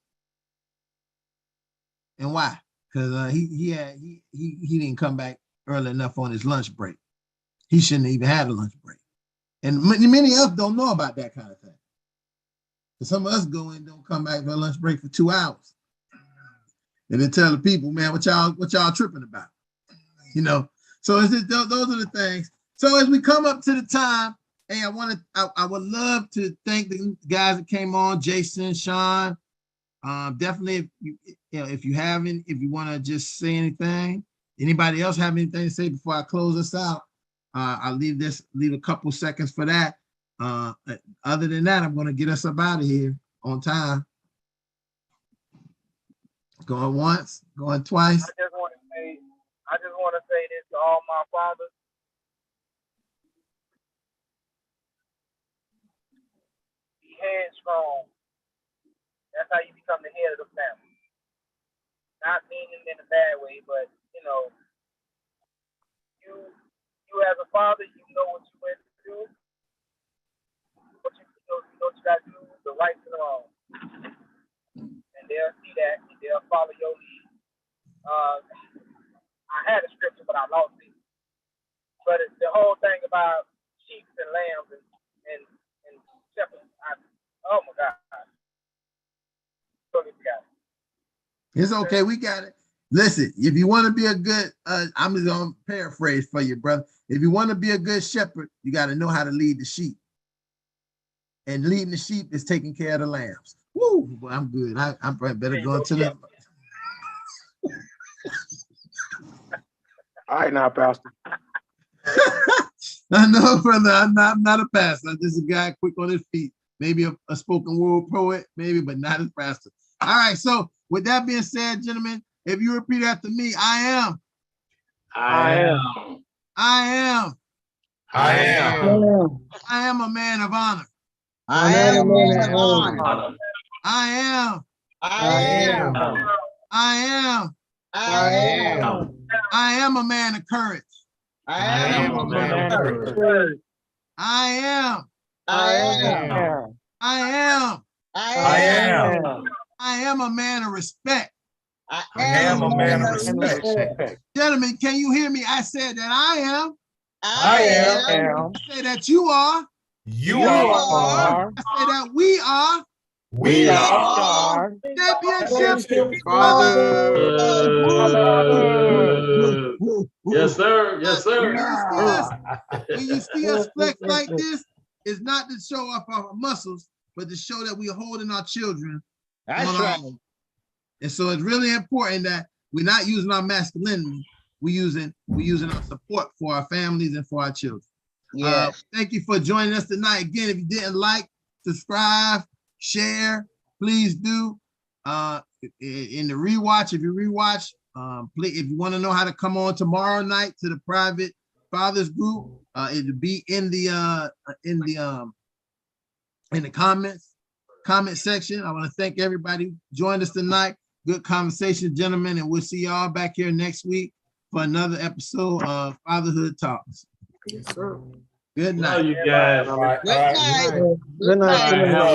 And why? Because he didn't come back early enough on his lunch break. He shouldn't have even had a lunch break. And many of us don't know about that kind of thing. But some of us go in and don't come back for a lunch break for 2 hours. And then tell the people, man, what y'all tripping about? So it's just, those are the things. So as we come up to the time Hey, I would love to thank the guys that came on, Jason, Sean. Definitely, if you haven't, if you want to just say anything, anybody else have anything to say before I close this out? I'll leave a couple seconds for that. Other than that, I'm going to get us up out of here on time. Going once, going twice. I just want to say this to all my fathers. Be headstrong. That's how you become the head of the family. Not meaning in a bad way, but you as a father, you know what you went through. What you know what you got to do, the right and the wrong. And they'll see that and they'll follow your lead. I had a scripture, but I lost it. But it's the whole thing about sheep and lambs and shepherds. Oh my God. Totally forgot it. It's okay, we got it. Listen, if you want to be a good, I'm just gonna paraphrase for you, brother. If you want to be a good shepherd, you got to know how to lead the sheep. And leading the sheep is taking care of the lambs. Woo! Boy, I'm good. I'm better go to the. All right, now, Pastor. I know, brother. I'm not a pastor. I'm just a guy quick on his feet. Maybe a spoken word poet, maybe, but not a pastor. All right. So with that being said, gentlemen, if you repeat after me, I am. I am. I am. I am. I am a man of honor. I am a man of honor. I am. I am. I am. I am. I am a man of courage. I am a man of courage. I am. I am. I am. I am. I am a man of respect. I am a man of respect. Gentlemen, can you hear me? I said that I am. I am. I say that you are. You are. I say that we are. We are. Championship. Father. Yes, sir. Yes, sir. When you see us flex like this, it's not to show off our muscles, but to show that we're holding our children. That's right. And so it's really important that we're not using our masculinity. We're using our support for our families and for our children. Yes. Thank you for joining us tonight. Again, if you didn't like, subscribe, share, please do. In the rewatch, if you rewatch, please, if you want to know how to come on tomorrow night to the private fathers group, it'll be in the comment section. I want to thank everybody who joined us tonight. Good conversation, gentlemen, and we'll see y'all back here next week for another episode of Fatherhood Talks. Yes, sir. Good night. You guys. All right. Good night. Good night. Good night.